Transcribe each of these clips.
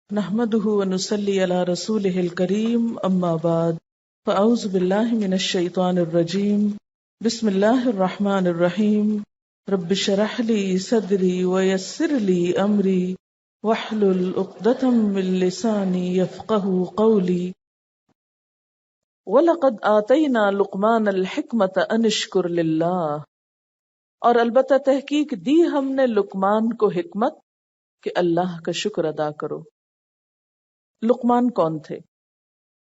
نحمده ونصلي على رسوله الكريم اما بعد فاعوذ بالله من الشيطان الرجيم بسم الله الرحمن الرحيم رب اشرح لي صدري ويسر لي امري واحلل عقدة من لساني يفقهوا قولي ولقد آتينا لقمان الحكمة ان اشكر لله، اور البتہ تحقیق دی ہم نے لقمان کو حکمت کہ اللہ کا شکر ادا کرو۔ لقمان کون تھے؟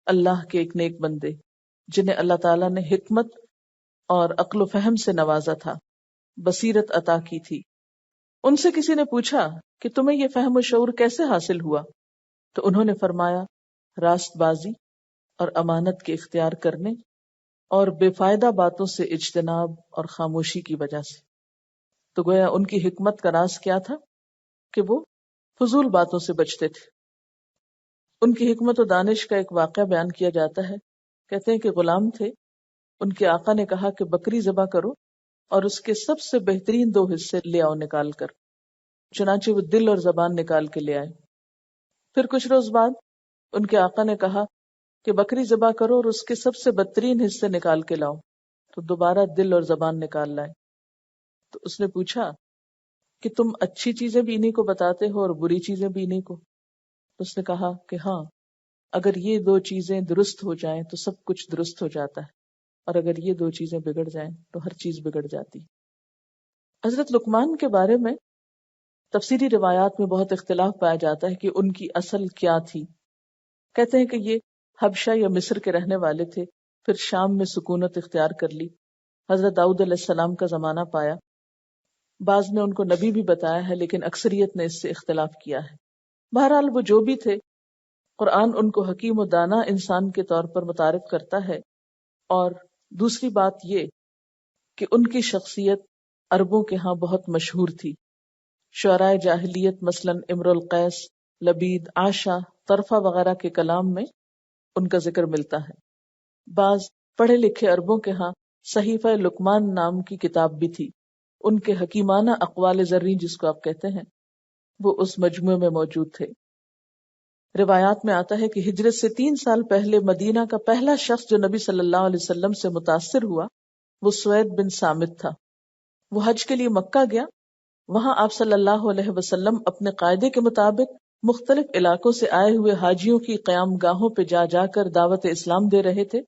اللہ کے ایک نیک بندے جنہیں اللہ تعالیٰ نے حکمت اور عقل و فہم سے نوازا تھا، بصیرت عطا کی تھی۔ ان سے کسی نے پوچھا کہ تمہیں یہ فہم و شعور کیسے حاصل ہوا؟ تو انہوں نے فرمایا راست بازی اور امانت کے اختیار کرنے اور بے فائدہ باتوں سے اجتناب اور خاموشی کی وجہ سے۔ تو گویا ان کی حکمت کا راز کیا تھا کہ وہ فضول باتوں سے بچتے تھے۔ ان کی حکمت و دانش کا ایک واقعہ بیان کیا جاتا ہے۔ کہتے ہیں کہ غلام تھے، ان کے آقا نے کہا کہ بکری ذبح کرو اور اس کے سب سے بہترین 2 حصے لے آؤ نکال کر۔ چنانچہ وہ دل اور زبان نکال کے لے آئے۔ پھر کچھ روز بعد ان کے آقا نے کہا کہ بکری ذبح کرو اور اس کے سب سے بدترین حصے نکال کے لاؤ۔ تو دوبارہ دل اور زبان نکال لائے۔ تو اس نے پوچھا کہ تم اچھی چیزیں بھی انہی کو بتاتے ہو اور بری چیزیں بھی انہی کو؟ اس نے کہا کہ ہاں، اگر یہ 2 چیزیں درست ہو جائیں تو سب کچھ درست ہو جاتا ہے، اور اگر یہ 2 چیزیں بگڑ جائیں تو ہر چیز بگڑ جاتی۔ حضرت لقمان کے بارے میں تفسیری روایات میں بہت اختلاف پایا جاتا ہے کہ ان کی اصل کیا تھی۔ کہتے ہیں کہ یہ حبشہ یا مصر کے رہنے والے تھے، پھر شام میں سکونت اختیار کر لی، حضرت داؤد علیہ السلام کا زمانہ پایا۔ بعض نے ان کو نبی بھی بتایا ہے، لیکن اکثریت نے اس سے اختلاف کیا ہے۔ بہرحال وہ جو بھی تھے، قرآن ان کو حکیم و دانا انسان کے طور پر متعارف کرتا ہے۔ اور دوسری بات یہ کہ ان کی شخصیت عربوں کے ہاں بہت مشہور تھی۔ شعراء جاہلیت مثلاً امر القیس، لبید، عاشا، طرفہ وغیرہ کے کلام میں ان کا ذکر ملتا ہے۔ بعض پڑھے لکھے عربوں کے ہاں صحیفہ لقمان نام کی کتاب بھی تھی۔ ان کے حکیمانہ اقوال زرعی جس کو آپ کہتے ہیں، وہ اس مجموعے میں موجود تھے۔ روایات میں آتا ہے کہ ہجرت سے 3 سال پہلے مدینہ کا پہلا شخص جو نبی صلی اللہ علیہ وسلم سے متاثر ہوا وہ سوید بن سامت تھا۔ وہ حج کے لیے مکہ گیا۔ وہاں آپ صلی اللہ علیہ وسلم اپنے قاعدے کے مطابق مختلف علاقوں سے آئے ہوئے حاجیوں کی قیام گاہوں پہ جا جا کر دعوت اسلام دے رہے تھے۔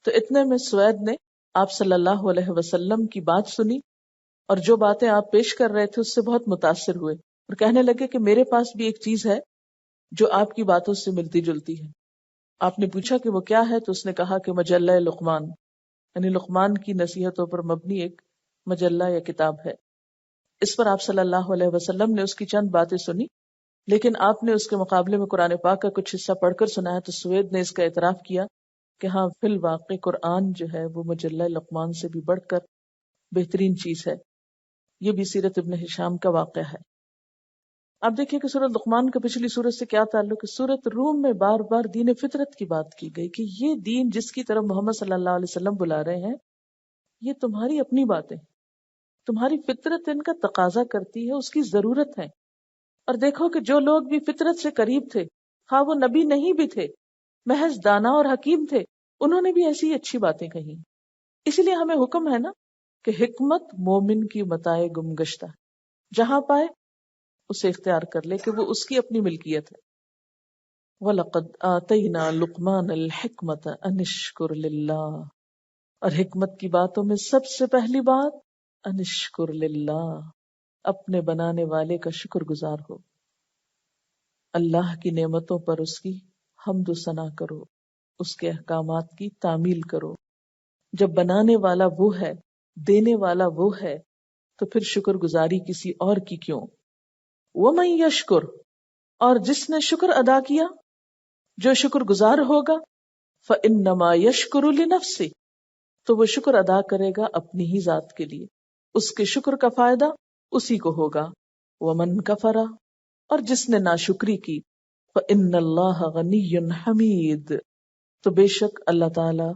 تو اتنے میں سوید نے آپ صلی اللہ علیہ وسلم کی بات سنی، اور جو باتیں آپ پیش کر رہے تھے اس سے بہت متاثر ہوئے اور کہنے لگے کہ میرے پاس بھی ایک چیز ہے جو آپ کی باتوں سے ملتی جلتی ہے۔ آپ نے پوچھا کہ وہ کیا ہے؟ تو اس نے کہا کہ مجلہ لقمان، یعنی لقمان کی نصیحتوں پر مبنی ایک مجلہ یا کتاب ہے۔ اس پر آپ صلی اللہ علیہ وسلم نے اس کی چند باتیں سنی، لیکن آپ نے اس کے مقابلے میں قرآن پاک کا کچھ حصہ پڑھ کر سنایا تو سوید نے اس کا اعتراف کیا کہ ہاں فی الواقع قرآن جو ہے وہ مجلہ لقمان سے بھی بڑھ کر بہترین چیز ہے۔ یہ بھی سیرت ابن ہشام کا واقعہ ہے۔ آپ دیکھیں کہ سورۃ لقمان کا پچھلی سورت سے کیا تعلق ہے۔ سورۃ روم میں بار بار دین فطرت کی بات کی گئی کہ یہ دین جس کی طرف محمد صلی اللہ علیہ وسلم بلا رہے ہیں، یہ تمہاری اپنی باتیں، تمہاری فطرت ان کا تقاضا کرتی ہے، اس کی ضرورت ہے۔ اور دیکھو کہ جو لوگ بھی فطرت سے قریب تھے، ہاں وہ نبی نہیں بھی تھے، محض دانا اور حکیم تھے، انہوں نے بھی ایسی اچھی باتیں کہی۔ اسی لیے ہمیں حکم ہے نا کہ حکمت مومن کی متاع گم گشتہ، جہاں پائے اسے اختیار کر لے کہ وہ اس کی اپنی ملکیت ہے۔ وَلَقَدْ آتَيْنَا لُقْمَانَ الْحِكْمَةَ أَنِ اشْكُرْ لِلَّهِ، اور حکمت کی باتوں میں سب سے پہلی بات أَنِ اشْكُرْ لِلَّهِ، اپنے بنانے والے کا شکر گزار ہو۔ اللہ کی نعمتوں پر اس کی حمد و ثنا کرو، اس کے احکامات کی تعمیل کرو۔ جب بنانے والا وہ ہے، دینے والا وہ ہے، تو پھر شکر گزاری کسی اور کی کیوں؟ وَمَن يَشْكُرْ، اور جس نے شکر ادا کیا، جو شکر گزار ہوگا، فَإِنَّمَا يَشْكُرُ لِنَفْسِهِ، تو وہ شکر ادا کرے گا اپنی ہی ذات کے لیے، اس کے شکر کا فائدہ اسی کو ہوگا۔ وَمَن كَفَرَ، اور جس نے ناشکری کی، فَإِنَّ اللَّهَ غَنِيٌّ حَمِيدٌ، تو بے شک اللہ تعالی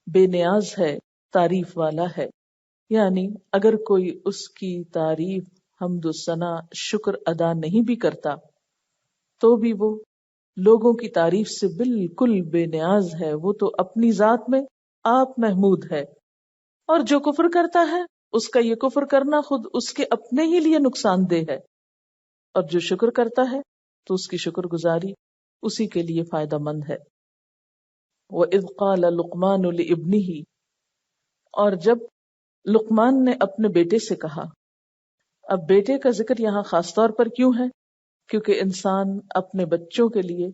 بے نیاز ہے، تعریف والا ہے۔ یعنی اگر کوئی اس کی تعریف، حمد و ثنا، شکر ادا نہیں بھی کرتا تو بھی وہ لوگوں کی تعریف سے بالکل بے نیاز ہے، وہ تو اپنی ذات میں آپ محمود ہے، اور جو کفر کرتا ہے اس کا یہ کفر کرنا خود اس کے اپنے ہی لیے نقصان دہ ہے، اور جو شکر کرتا ہے تو اس کی شکر گزاری اسی کے لیے فائدہ مند ہے۔ وَإِذْ قَالَ لُقْمَانُ لِابْنِهِ، اور جب لقمان نے اپنے بیٹے سے کہا۔ اب بیٹے کا ذکر یہاں خاص طور پر کیوں ہے؟ کیونکہ انسان اپنے بچوں کے لیے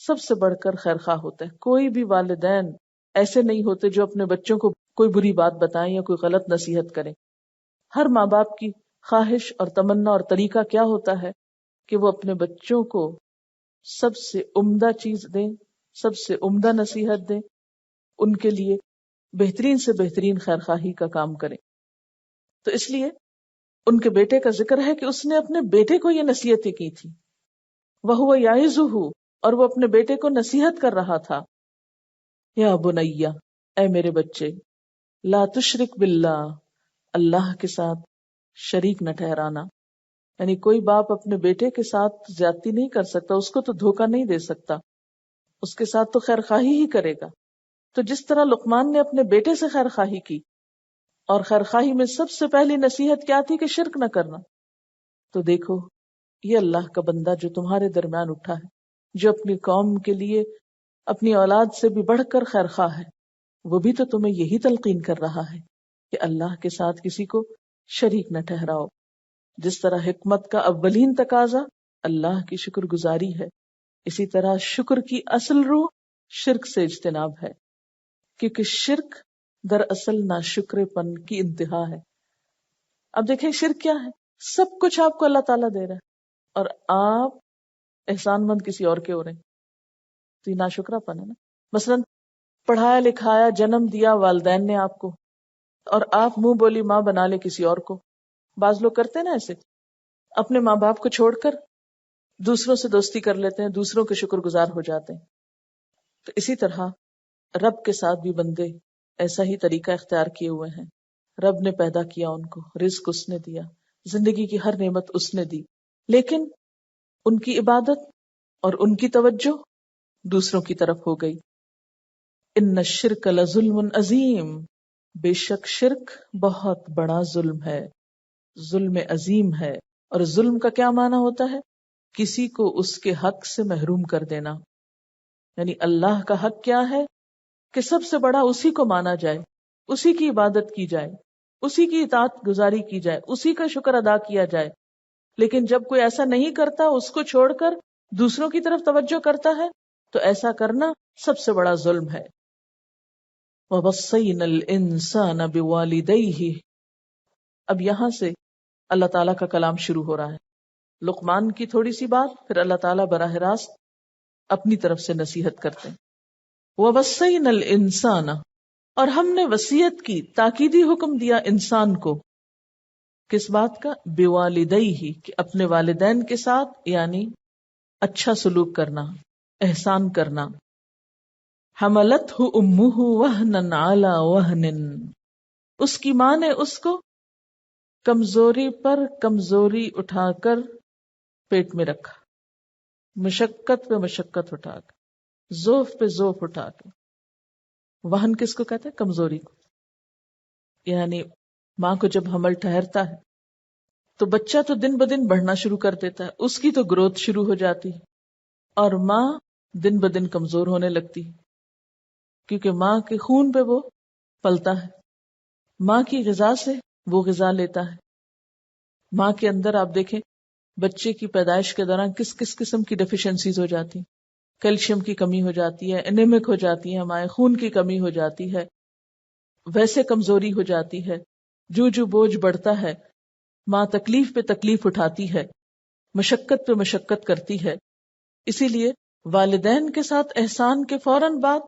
سب سے بڑھ کر خیرخواہ ہوتا ہے۔ کوئی بھی والدین ایسے نہیں ہوتے جو اپنے بچوں کو کوئی بری بات بتائیں یا کوئی غلط نصیحت کریں۔ ہر ماں باپ کی خواہش اور تمنا اور طریقہ کیا ہوتا ہے کہ وہ اپنے بچوں کو سب سے عمدہ چیز دیں، سب سے عمدہ نصیحت دیں، ان کے لیے بہترین سے بہترین خیرخواہی کا کام کریں۔ تو اس لیے ان کے بیٹے کا ذکر ہے کہ اس نے اپنے بیٹے کو یہ نصیحتیں کی تھی۔ وَهُوَ يَعِظُهُ، اور وہ اپنے بیٹے کو نصیحت کر رہا تھا، یا بنیا، اے میرے بچے، لا تشرک باللہ، اللہ کے ساتھ شریک نہ ٹھہرانا۔ یعنی کوئی باپ اپنے بیٹے کے ساتھ زیادتی نہیں کر سکتا، اس کو تو دھوکہ نہیں دے سکتا، اس کے ساتھ تو خیر خواہی ہی کرے گا۔ تو جس طرح لقمان نے اپنے بیٹے سے خیر خواہی کی، اور خیر خواہی میں سب سے پہلی نصیحت کیا تھی کہ شرک نہ کرنا، تو دیکھو یہ اللہ کا بندہ جو تمہارے درمیان اٹھا ہے، جو اپنی قوم کے لیے اپنی اولاد سے بھی بڑھ کر خیر خواہ ہے، وہ بھی تو تمہیں یہی تلقین کر رہا ہے کہ اللہ کے ساتھ کسی کو شریک نہ ٹھہراؤ۔ جس طرح حکمت کا اولین تقاضا اللہ کی شکر گزاری ہے، اسی طرح شکر کی اصل روح شرک سے اجتناب ہے، کیونکہ شرک دراصل ناشکر پن کی انتہا ہے۔ اب دیکھیں شرک کیا ہے؟ سب کچھ آپ کو اللہ تعالیٰ دے رہا ہے اور آپ احسان مند کسی اور کے ہو رہے ہیں، تو یہ ناشکرا پن ہے نا۔ مثلا پڑھایا لکھایا جنم دیا والدین نے آپ کو، اور آپ منہ بولی ماں بنا لے کسی اور کو۔ بعض لوگ کرتے ہیں نا ایسے، اپنے ماں باپ کو چھوڑ کر دوسروں سے دوستی کر لیتے ہیں، دوسروں کے شکر گزار ہو جاتے ہیں۔ تو اسی طرح رب کے ساتھ بھی بندے ایسا ہی طریقہ اختیار کیے ہوئے ہیں۔ رب نے پیدا کیا ان کو، رزق اس نے دیا، زندگی کی ہر نعمت اس نے دی، لیکن ان کی عبادت اور ان کی توجہ دوسروں کی طرف ہو گئی۔ ان الشرک لظلم عظیم، بے شک شرک بہت بڑا ظلم ہے، ظلم عظیم ہے۔ اور ظلم کا کیا معنی ہوتا ہے؟ کسی کو اس کے حق سے محروم کر دینا۔ یعنی اللہ کا حق کیا ہے کہ سب سے بڑا اسی کو مانا جائے، اسی کی عبادت کی جائے، اسی کی اطاعت گزاری کی جائے، اسی کا شکر ادا کیا جائے۔ لیکن جب کوئی ایسا نہیں کرتا، اس کو چھوڑ کر دوسروں کی طرف توجہ کرتا ہے، تو ایسا کرنا سب سے بڑا ظلم ہے۔ وَوَصَّيْنَا الْإِنسَانَ بِوَالِدَيْهِ، اب یہاں سے اللہ تعالیٰ کا کلام شروع ہو رہا ہے۔ لقمان کی تھوڑی سی بات، پھر اللہ تعالیٰ براہ راست اپنی طرف سے نصیحت کرتے ہیں۔ وَوَصَّيْنَا الْإِنسَانَ، اور ہم نے وصیت کی، تاکیدی حکم دیا انسان کو، کس بات کا؟ بِوَالِدَيْهِ، کہ اپنے والدین کے ساتھ یعنی اچھا سلوک کرنا، احسان کرنا۔ حملتہ امہ وہنا علی وہن، اس کی ماں نے اس کو کمزوری پر کمزوری اٹھا کر پیٹ میں رکھا، مشقت پہ مشقت اٹھا کر، ضعف پہ ضعف اٹھا کر۔ وہن کس کو کہتے ہیں؟ کمزوری کو۔ یعنی ماں کو جب حمل ٹھہرتا ہے تو بچہ تو دن بدن بڑھنا شروع کر دیتا ہے، اس کی تو گروتھ شروع ہو جاتی ہے، اور ماں دن بدن کمزور ہونے لگتی ہے، کیونکہ ماں کے خون پہ وہ پلتا ہے، ماں کی غذا سے وہ غذا لیتا ہے۔ ماں کے اندر آپ دیکھیں بچے کی پیدائش کے دوران کس کس قسم کی ڈیفیشنسیز ہو جاتی ہیں، کیلشیم کی کمی ہو جاتی ہے، انیمک ہو جاتی ہے، مائیں خون کی کمی ہو جاتی ہے، ویسے کمزوری ہو جاتی ہے۔ جو جو بوجھ بڑھتا ہے، ماں تکلیف پہ تکلیف اٹھاتی ہے، مشقت پہ مشقت کرتی ہے۔ اسی لیے والدین کے ساتھ احسان کے فوراً بعد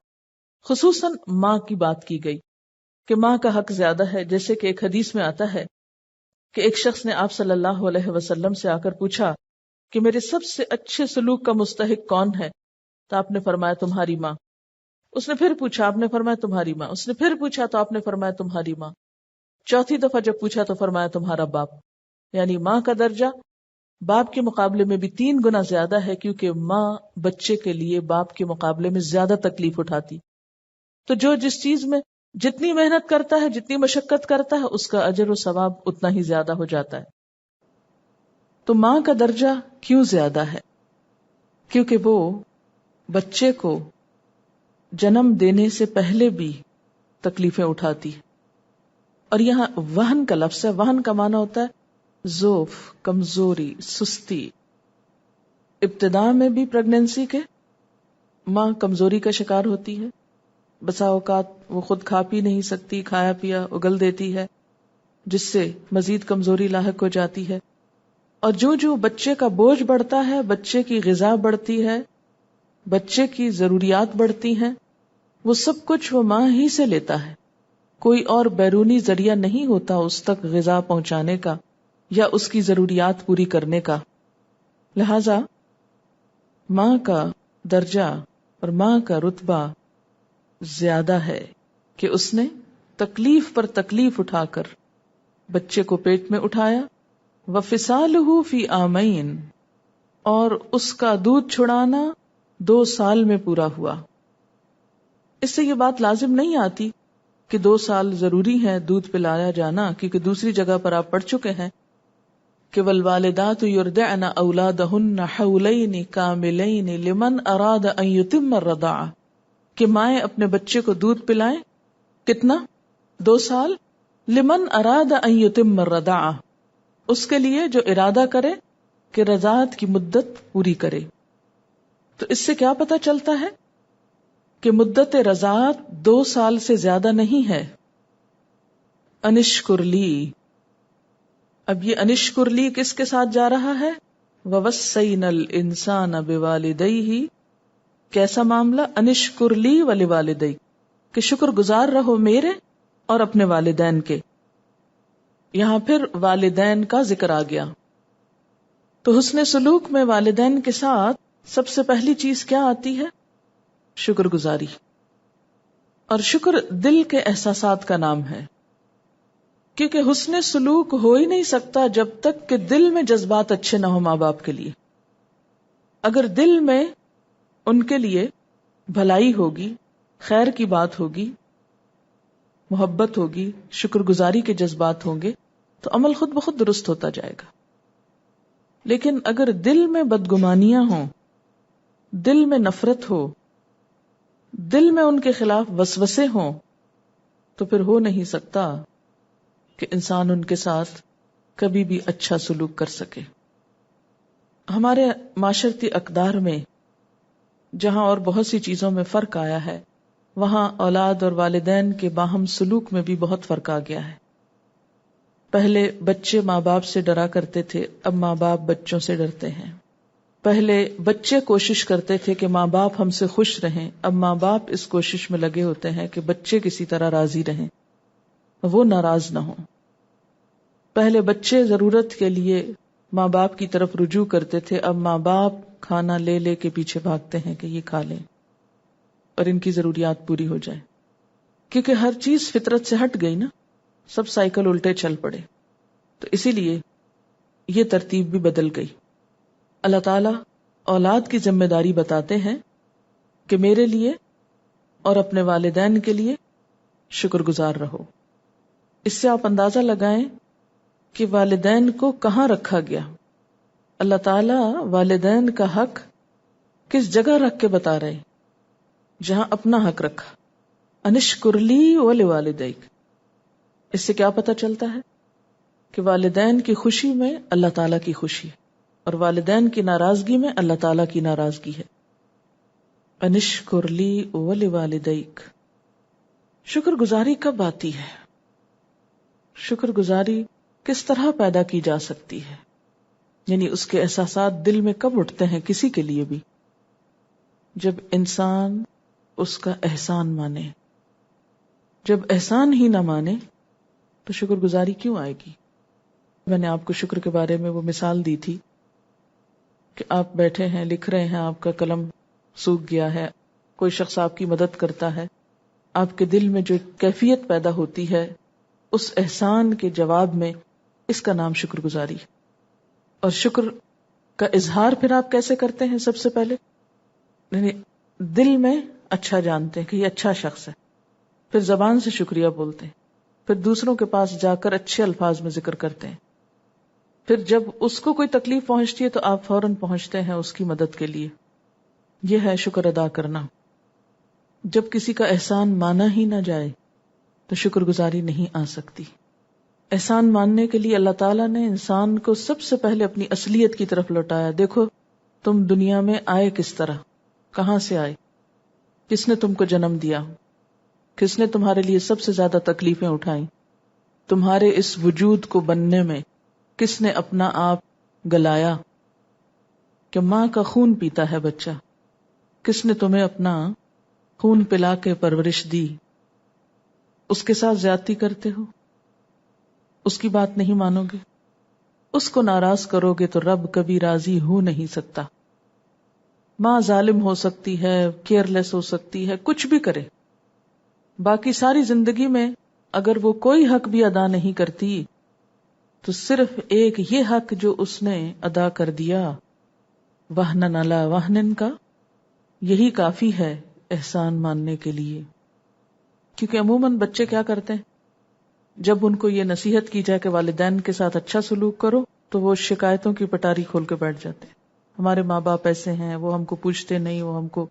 خصوصاً ماں کی بات کی گئی کہ ماں کا حق زیادہ ہے۔ جیسے کہ ایک حدیث میں آتا ہے کہ ایک شخص نے آپ صلی اللہ علیہ وسلم سے آ کر پوچھا کہ میرے سب سے اچھے سلوک کا مستحق کون ہے؟ تو آپ نے فرمایا تمہاری ماں۔ اس نے پھر پوچھا، آپ نے فرمایا تمہاری ماں۔ اس نے پھر پوچھا تو آپ نے فرمایا تمہاری ماں۔ چوتھی دفعہ جب پوچھا تو فرمایا تمہارا باپ۔ یعنی ماں کا درجہ باپ کے مقابلے میں بھی 3 گنا زیادہ ہے، کیونکہ ماں بچے کے لیے باپ کے مقابلے میں زیادہ تکلیف اٹھاتی. تو جو جس چیز میں جتنی محنت کرتا ہے، جتنی مشقت کرتا ہے، اس کا اجر و ثواب اتنا ہی زیادہ ہو جاتا ہے. تو ماں کا درجہ کیوں زیادہ ہے؟ کیونکہ وہ بچے کو جنم دینے سے پہلے بھی تکلیفیں اٹھاتی ہے. اور یہاں وہن کا لفظ ہے. وہن کا معنی ہوتا ہے ضعف، کمزوری، سستی. ابتدا میں بھی پریگنینسی کے ماں کمزوری کا شکار ہوتی ہے. بسا اوقات وہ خود کھا پی نہیں سکتی، کھایا پیا اگل دیتی ہے، جس سے مزید کمزوری لاحق ہو جاتی ہے. اور جو جو بچے کا بوجھ بڑھتا ہے، بچے کی غذا بڑھتی ہے، بچے کی ضروریات بڑھتی ہیں، وہ سب کچھ وہ ماں ہی سے لیتا ہے. کوئی اور بیرونی ذریعہ نہیں ہوتا اس تک غذا پہنچانے کا یا اس کی ضروریات پوری کرنے کا. لہذا ماں کا درجہ اور ماں کا رتبہ زیادہ ہے کہ اس نے تکلیف پر تکلیف اٹھا کر بچے کو پیٹ میں اٹھایا. وَفِصَالُهُ فِي عَامَيْنِ، اور اس کا دودھ چھڑانا 2 سال میں پورا ہوا. اس سے یہ بات لازم نہیں آتی کہ 2 سال ضروری ہے دودھ پلایا جانا، کیونکہ دوسری جگہ پر آپ پڑھ چکے ہیں کہ وَالْوَالِدَاتُ يُرْضِعْنَ أَوْلَادَهُنَّ حَوْلَيْنِ كَامِلَيْنِ لِمَنْ أَرَادَ أَنْ يُتِمَّ الرَّضَاعَةَ، کہ مائیں اپنے بچے کو دودھ پلائیں. کتنا؟ 2 سال. لمن اراد ان یتم الرضاعہ، اس کے لیے جو ارادہ کرے کہ رضاعت کی مدت پوری کرے. تو اس سے کیا پتہ چلتا ہے کہ مدت رضاعت 2 سال سے زیادہ نہیں ہے. انشکر لی، اب یہ انشکر لی کس کے ساتھ جا رہا ہے؟ ووصینا الانسان بوالدیہ. کیسا معاملہ؟ انشکر لی ولوالدیک، کہ شکر گزار رہو میرے اور اپنے والدین کے. یہاں پھر والدین کا ذکر آ گیا. تو حسن سلوک میں والدین کے ساتھ سب سے پہلی چیز کیا آتی ہے؟ شکر گزاری. اور شکر دل کے احساسات کا نام ہے، کیونکہ حسن سلوک ہو ہی نہیں سکتا جب تک کہ دل میں جذبات اچھے نہ ہو ماں باپ کے لیے. اگر دل میں ان کے لیے بھلائی ہوگی، خیر کی بات ہوگی، محبت ہوگی، شکر گزاری کے جذبات ہوں گے، تو عمل خود بخود درست ہوتا جائے گا. لیکن اگر دل میں بدگمانیاں ہوں، دل میں نفرت ہو، دل میں ان کے خلاف وسوسے ہوں، تو پھر ہو نہیں سکتا کہ انسان ان کے ساتھ کبھی بھی اچھا سلوک کر سکے. ہمارے معاشرتی اقدار میں جہاں اور بہت سی چیزوں میں فرق آیا ہے، وہاں اولاد اور والدین کے باہم سلوک میں بھی بہت فرق آ گیا ہے. پہلے بچے ماں باپ سے ڈرا کرتے تھے، اب ماں باپ بچوں سے ڈرتے ہیں. پہلے بچے کوشش کرتے تھے کہ ماں باپ ہم سے خوش رہیں، اب ماں باپ اس کوشش میں لگے ہوتے ہیں کہ بچے کسی طرح راضی رہیں، وہ ناراض نہ ہوں. پہلے بچے ضرورت کے لیے ماں باپ کی طرف رجوع کرتے تھے، اب ماں باپ کھانا لے لے کے پیچھے بھاگتے ہیں کہ یہ کھا لیں اور ان کی ضروریات پوری ہو جائیں. کیونکہ ہر چیز فطرت سے ہٹ گئی نا، سب سائیکل الٹے چل پڑے، تو اسی لیے یہ ترتیب بھی بدل گئی. اللہ تعالیٰ اولاد کی ذمہ داری بتاتے ہیں کہ میرے لیے اور اپنے والدین کے لیے شکر گزار رہو. اس سے آپ اندازہ لگائیں کہ والدین کو کہاں رکھا گیا. اللہ تعالیٰ والدین کا حق کس جگہ رکھ کے بتا رہے ہیں؟ جہاں اپنا حق رکھا، انشکر لی ولوالدیک. اس سے کیا پتہ چلتا ہے کہ والدین کی خوشی میں اللہ تعالیٰ کی خوشی ہے اور والدین کی ناراضگی میں اللہ تعالیٰ کی ناراضگی ہے. انشکر لی ولوالدیک. شکر گزاری کب آتی ہے؟ شکر گزاری کس طرح پیدا کی جا سکتی ہے؟ یعنی اس کے احساسات دل میں کب اٹھتے ہیں کسی کے لیے بھی؟ جب انسان اس کا احسان مانے. جب احسان ہی نہ مانے تو شکر گزاری کیوں آئے گی؟ میں نے آپ کو شکر کے بارے میں وہ مثال دی تھی کہ آپ بیٹھے ہیں، لکھ رہے ہیں، آپ کا قلم سوکھ گیا ہے، کوئی شخص آپ کی مدد کرتا ہے، آپ کے دل میں جو کیفیت پیدا ہوتی ہے اس احسان کے جواب میں، اس کا نام شکر گزاری. اور شکر کا اظہار پھر آپ کیسے کرتے ہیں؟ سب سے پہلے یعنی دل میں اچھا جانتے ہیں کہ یہ اچھا شخص ہے، پھر زبان سے شکریہ بولتے ہیں، پھر دوسروں کے پاس جا کر اچھے الفاظ میں ذکر کرتے ہیں، پھر جب اس کو کوئی تکلیف پہنچتی ہے تو آپ فوراً پہنچتے ہیں اس کی مدد کے لیے. یہ ہے شکر ادا کرنا. جب کسی کا احسان مانا ہی نہ جائے تو شکر گزاری نہیں آ سکتی. احسان ماننے کے لیے اللہ تعالیٰ نے انسان کو سب سے پہلے اپنی اصلیت کی طرف لوٹایا. دیکھو تم دنیا میں آئے کس طرح، کہاں سے آئے، کس نے تم کو جنم دیا، کس نے تمہارے لیے سب سے زیادہ تکلیفیں اٹھائیں، تمہارے اس وجود کو بننے میں کس نے اپنا آپ گلایا، کہ ماں کا خون پیتا ہے بچہ، کس نے تمہیں اپنا خون پلا کے پرورش دی. اس کے ساتھ زیادتی کرتے ہو، اس کی بات نہیں مانو گے، اس کو ناراض کرو گے تو رب کبھی راضی ہو نہیں سکتا. ماں ظالم ہو سکتی ہے، کیئر لیس ہو سکتی ہے، کچھ بھی کرے، باقی ساری زندگی میں اگر وہ کوئی حق بھی ادا نہیں کرتی تو صرف ایک یہ حق جو اس نے ادا کر دیا، وہنن علی وہنن کا، یہی کافی ہے احسان ماننے کے لیے. کیونکہ عموماً بچے کیا کرتے ہیں، جب ان کو یہ نصیحت کی جائے کہ والدین کے ساتھ اچھا سلوک کرو تو وہ شکایتوں کی پٹاری کھول کے بیٹھ جاتے ہیں. ہمارے ماں باپ ایسے ہیں، وہ ہم کو پوچھتے نہیں، وہ ہم کو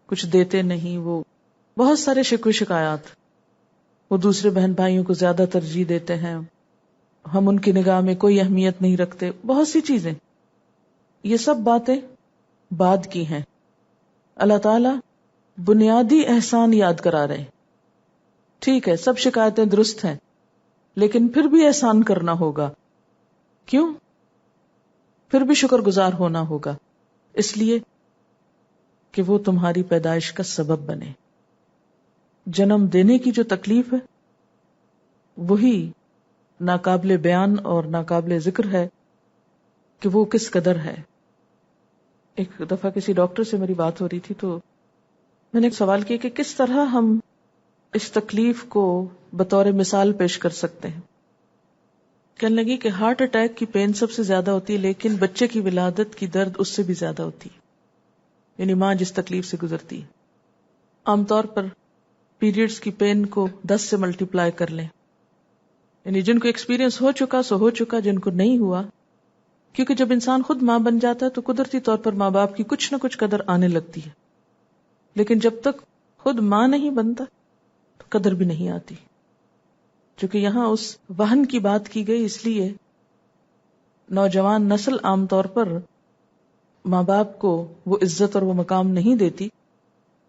کچھ دیتے نہیں، وہ بہت سارے شکوے شکایات، وہ دوسرے بہن بھائیوں کو زیادہ ترجیح دیتے ہیں، ہم ان کی نگاہ میں کوئی اہمیت نہیں رکھتے، بہت سی چیزیں. یہ سب باتیں بعد کی ہیں. اللہ تعالیٰ بنیادی احسان یاد کرا رہے ہیں. ٹھیک ہے سب شکایتیں درست ہیں، لیکن پھر بھی احسان کرنا ہوگا. کیوں؟ پھر بھی شکر گزار ہونا ہوگا، اس لیے کہ وہ تمہاری پیدائش کا سبب بنے. جنم دینے کی جو تکلیف ہے وہی ناقابل بیان اور ناقابل ذکر ہے کہ وہ کس قدر ہے. ایک دفعہ کسی ڈاکٹر سے میری بات ہو رہی تھی تو میں نے ایک سوال کیا کہ کس طرح ہم اس تکلیف کو بطور مثال پیش کر سکتے ہیں. کہنے لگی کہ ہارٹ اٹیک کی پین سب سے زیادہ ہوتی ہے، لیکن بچے کی ولادت کی درد اس سے بھی زیادہ ہوتی ہے. یعنی ماں جس تکلیف سے گزرتی ہے، عام طور پر پیریڈز کی پین کو 10 سے ملٹیپلائی کر لیں. یعنی جن کو ایکسپیرینس ہو چکا سو ہو چکا، جن کو نہیں ہوا، کیونکہ جب انسان خود ماں بن جاتا ہے تو قدرتی طور پر ماں باپ کی کچھ نہ کچھ قدر آنے لگتی ہے، لیکن جب تک خود ماں نہیں بنتا تو قدر بھی نہیں آتی. چونکہ یہاں اس وہن کی بات کی گئی، اس لیے نوجوان نسل عام طور پر ماں باپ کو وہ عزت اور وہ مقام نہیں دیتی،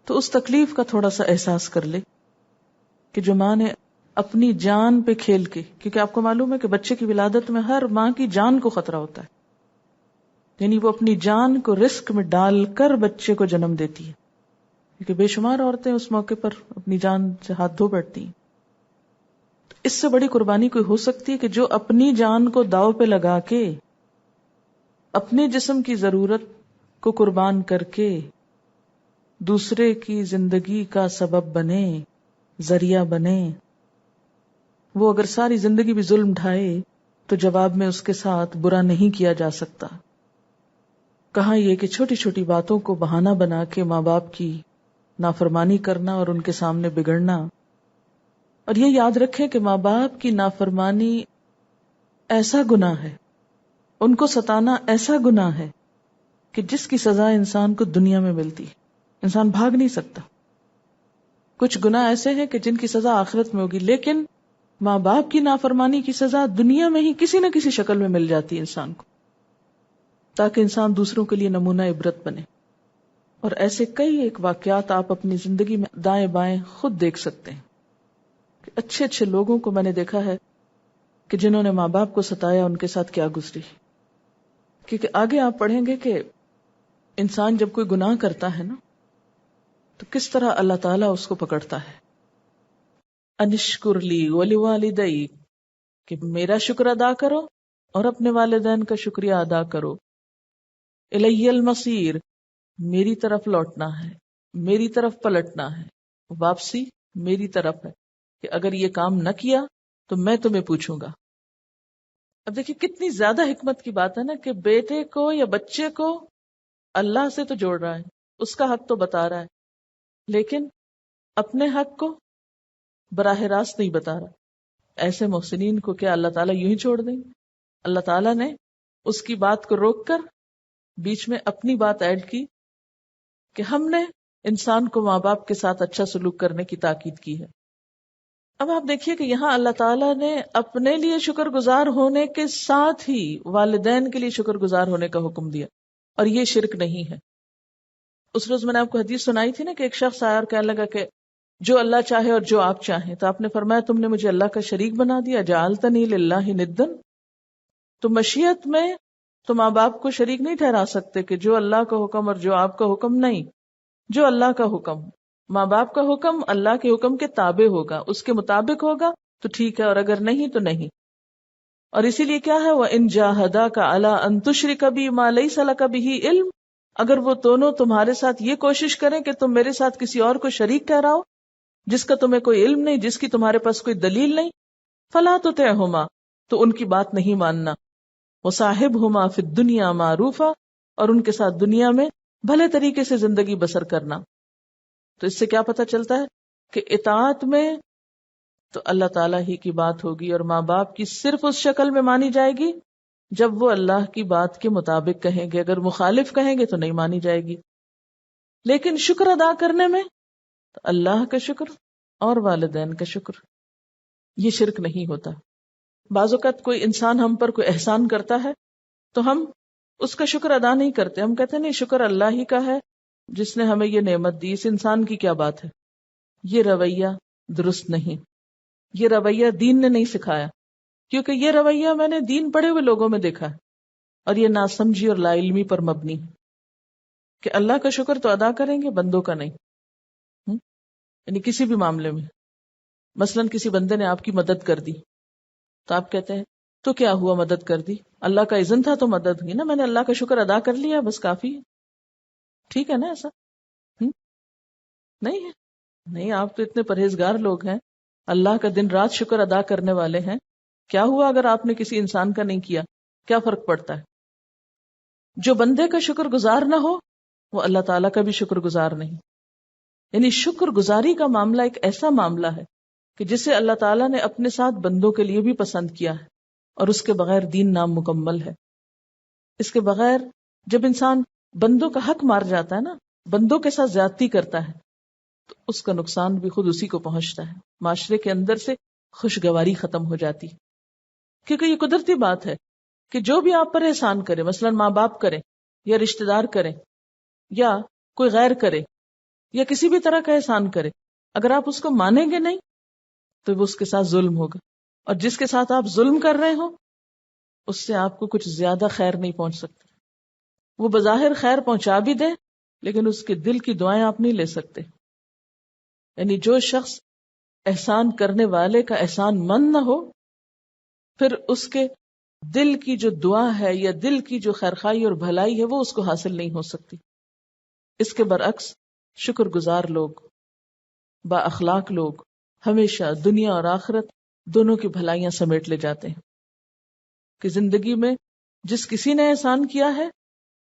تو اس تکلیف کا تھوڑا سا احساس کر لے کہ جو ماں نے اپنی جان پہ کھیل کے، کیونکہ آپ کو معلوم ہے کہ بچے کی ولادت میں ہر ماں کی جان کو خطرہ ہوتا ہے، یعنی وہ اپنی جان کو رسک میں ڈال کر بچے کو جنم دیتی ہے، کیونکہ بے شمار عورتیں اس موقع پر اپنی جان سے ہاتھ دھو بیٹھتی ہیں. اس سے بڑی قربانی کوئی ہو سکتی ہے کہ جو اپنی جان کو داؤ پہ لگا کے، اپنے جسم کی ضرورت کو قربان کر کے دوسرے کی زندگی کا سبب بنے، ذریعہ بنے. وہ اگر ساری زندگی بھی ظلم ڈھائے تو جواب میں اس کے ساتھ برا نہیں کیا جا سکتا. کہاں یہ کہ چھوٹی چھوٹی باتوں کو بہانہ بنا کے ماں باپ کی نافرمانی کرنا اور ان کے سامنے بگڑنا. اور یہ یاد رکھیں کہ ماں باپ کی نافرمانی ایسا گناہ ہے، ان کو ستانا ایسا گناہ ہے کہ جس کی سزا انسان کو دنیا میں ملتی ہے، انسان بھاگ نہیں سکتا. کچھ گناہ ایسے ہیں کہ جن کی سزا آخرت میں ہوگی، لیکن ماں باپ کی نافرمانی کی سزا دنیا میں ہی کسی نہ کسی شکل میں مل جاتی ہے انسان کو، تاکہ انسان دوسروں کے لیے نمونہ عبرت بنے. اور ایسے کئی ایک واقعات آپ اپنی زندگی میں دائیں بائیں خود دیکھ سکتے ہیں کہ اچھے اچھے لوگوں کو میں نے دیکھا ہے کہ جنہوں نے ماں باپ کو ستایا ان کے ساتھ کیا گزری. کیونکہ آگے آپ پڑھیں گے کہ انسان جب کوئی گناہ کرتا ہے نا تو کس طرح اللہ تعالیٰ اس کو پکڑتا ہے. انشکر لی ولوالدیک، کہ میرا شکر ادا کرو اور اپنے والدین کا شکریہ ادا کرو. الی المصیر، میری طرف لوٹنا ہے، میری طرف پلٹنا ہے، واپسی میری طرف ہے، کہ اگر یہ کام نہ کیا تو میں تمہیں پوچھوں گا. اب دیکھیے کتنی زیادہ حکمت کی بات ہے نا کہ بیٹے کو یا بچے کو اللہ سے تو جوڑ رہا ہے، اس کا حق تو بتا رہا ہے، لیکن اپنے حق کو براہ راست نہیں بتا رہا۔ ایسے محسنین کو کیا اللہ تعالیٰ یوں ہی چھوڑ دیں گے؟ اللہ تعالیٰ نے اس کی بات کو روک کر بیچ میں اپنی بات ایڈ کی کہ ہم نے انسان کو ماں باپ کے ساتھ اچھا سلوک کرنے کی تاکید کی ہے۔ اب آپ دیکھیے کہ یہاں اللہ تعالیٰ نے اپنے لیے شکر گزار ہونے کے ساتھ ہی والدین کے لیے شکر گزار ہونے کا حکم دیا، اور یہ شرک نہیں ہے۔ اس روز میں نے آپ کو حدیث سنائی تھی نا کہ ایک شخص آیا اور کہنے لگا کہ جو اللہ چاہے اور جو آپ چاہیں، تو آپ نے فرمایا تم نے مجھے اللہ کا شریک بنا دیا، جعلتنی للہ ندن۔ تو مشیت میں تو ماں باپ کو شریک نہیں ٹھہرا سکتے کہ جو اللہ کا حکم اور جو آپ کا حکم نہیں، جو اللہ کا حکم، ماں باپ کا حکم اللہ کے حکم کے تابع ہوگا، اس کے مطابق ہوگا تو ٹھیک ہے، اور اگر نہیں تو نہیں۔ اور اسی لیے کیا ہے، وَإِن جَاهَدَاكَ عَلَىٰ أَن تُشْرِكَ بِي مَا لَيْسَ لَكَ بِهِ عِلْم، اگر وہ دونوں تمہارے ساتھ یہ کوشش کریں کہ تم میرے ساتھ کسی اور کو شریک ٹھہراؤ جس کا تمہیں کوئی علم نہیں، جس کی تمہارے پاس کوئی دلیل نہیں، فَلَا تُطِعْهُمَا، تو ان کی بات نہیں ماننا، وَصَاحِبْهُمَا فِي الدُّنْيَا مَعْرُوفًا، اور ان کے ساتھ دنیا میں بھلے طریقے سے زندگی بسر کرنا۔ تو اس سے کیا پتہ چلتا ہے کہ اطاعت میں تو اللہ تعالیٰ ہی کی بات ہوگی، اور ماں باپ کی صرف اس شکل میں مانی جائے گی جب وہ اللہ کی بات کے مطابق کہیں گے، اگر مخالف کہیں گے تو نہیں مانی جائے گی۔ لیکن شکر ادا کرنے میں تو اللہ کا شکر اور والدین کا شکر، یہ شرک نہیں ہوتا۔ بعض اوقات کوئی انسان ہم پر کوئی احسان کرتا ہے تو ہم اس کا شکر ادا نہیں کرتے، ہم کہتے ہیں نہیں، شکر اللہ ہی کا ہے جس نے ہمیں یہ نعمت دی، اس انسان کی کیا بات ہے۔ یہ رویہ درست نہیں، یہ رویہ دین نے نہیں سکھایا، کیونکہ یہ رویہ میں نے دین پڑھے ہوئے لوگوں میں دیکھا ہے، اور یہ ناسمجھی اور لا علمی پر مبنی ہے کہ اللہ کا شکر تو ادا کریں گے، بندوں کا نہیں۔ یعنی کسی بھی معاملے میں، مثلا کسی بندے نے آپ کی مدد کر دی تو آپ کہتے ہیں تو کیا ہوا، مدد کر دی، اللہ کا اذن تھا تو مدد ہوئی نا، میں نے اللہ کا شکر ادا کر لیا، بس کافی ہے۔ ٹھیک ہے نا ایسا؟ نہیں ہے، نہیں، آپ تو اتنے پرہیزگار لوگ ہیں، اللہ کا دن رات شکر ادا کرنے والے ہیں، کیا ہوا اگر آپ نے کسی انسان کا نہیں کیا، کیا فرق پڑتا ہے؟ جو بندے کا شکر گزار نہ ہو وہ اللہ تعالیٰ کا بھی شکر گزار نہیں۔ یعنی شکر گزاری کا معاملہ ایک ایسا معاملہ ہے کہ جسے اللہ تعالیٰ نے اپنے ساتھ بندوں کے لیے بھی پسند کیا ہے، اور اس کے بغیر دین نامکمل ہے۔ اس کے بغیر جب انسان بندوں کا حق مار جاتا ہے نا، بندوں کے ساتھ زیادتی کرتا ہے، تو اس کا نقصان بھی خود اسی کو پہنچتا ہے، معاشرے کے اندر سے خوشگواری ختم ہو جاتی، کیونکہ یہ قدرتی بات ہے کہ جو بھی آپ پر احسان کرے، مثلا ماں باپ کریں یا رشتہ دار کریں یا کوئی غیر کرے یا کسی بھی طرح کا احسان کرے، اگر آپ اس کو مانیں گے نہیں تو وہ اس کے ساتھ ظلم ہوگا، اور جس کے ساتھ آپ ظلم کر رہے ہو اس سے آپ کو کچھ زیادہ خیر نہیں پہنچ سکتا۔ وہ بظاہر خیر پہنچا بھی دے لیکن اس کے دل کی دعائیں آپ نہیں لے سکتے۔ یعنی جو شخص احسان کرنے والے کا احسان مند نہ ہو، پھر اس کے دل کی جو دعا ہے یا دل کی جو خیرخواہی اور بھلائی ہے وہ اس کو حاصل نہیں ہو سکتی۔ اس کے برعکس شکر گزار لوگ، با اخلاق لوگ ہمیشہ دنیا اور آخرت دونوں کی بھلائیاں سمیٹ لے جاتے ہیں، کہ زندگی میں جس کسی نے احسان کیا ہے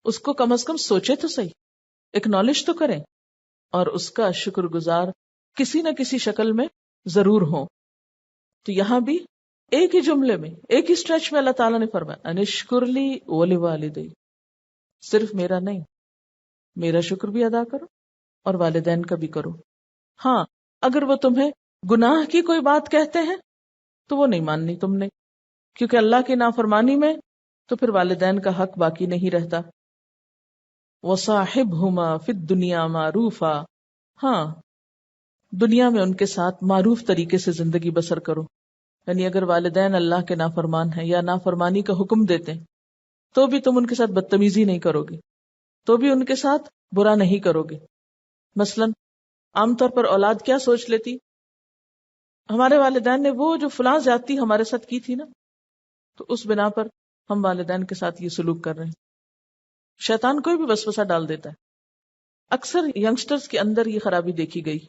اس کو کم از کم سوچے تو صحیح، اکنالج تو کریں، اور اس کا شکر گزار کسی نہ کسی شکل میں ضرور ہوں۔ تو یہاں بھی ایک ہی جملے میں، ایک ہی اسٹریچ میں اللہ تعالیٰ نے فرمایا انشکر لی ولوالدی، صرف میرا نہیں، میرا شکر بھی ادا کرو اور والدین کا بھی کرو۔ ہاں، اگر وہ تمہیں گناہ کی کوئی بات کہتے ہیں تو وہ نہیں ماننی تم نے، کیونکہ اللہ کی نافرمانی میں تو پھر والدین کا حق باقی نہیں رہتا۔ وَصَاحِبْهُمَا فِي الدُّنْيَا مَعْرُوفًا، ہاں، دنیا میں ان کے ساتھ معروف طریقے سے زندگی بسر کرو۔ یعنی اگر والدین اللہ کے نافرمان ہیں یا نافرمانی کا حکم دیتے ہیں تو بھی تم ان کے ساتھ بدتمیزی نہیں کرو گے، تو بھی ان کے ساتھ برا نہیں کرو گے۔ مثلا عام طور پر اولاد کیا سوچ لیتی، ہمارے والدین نے وہ جو فلاں زیادتی ہمارے ساتھ کی تھی نا، تو اس بنا پر ہم والدین کے ساتھ یہ سلوک کر رہے ہیں۔ شیطان کوئی بھی وسوسہ ڈال دیتا ہے۔ اکثر ینگسٹرز کے اندر یہ خرابی دیکھی گئی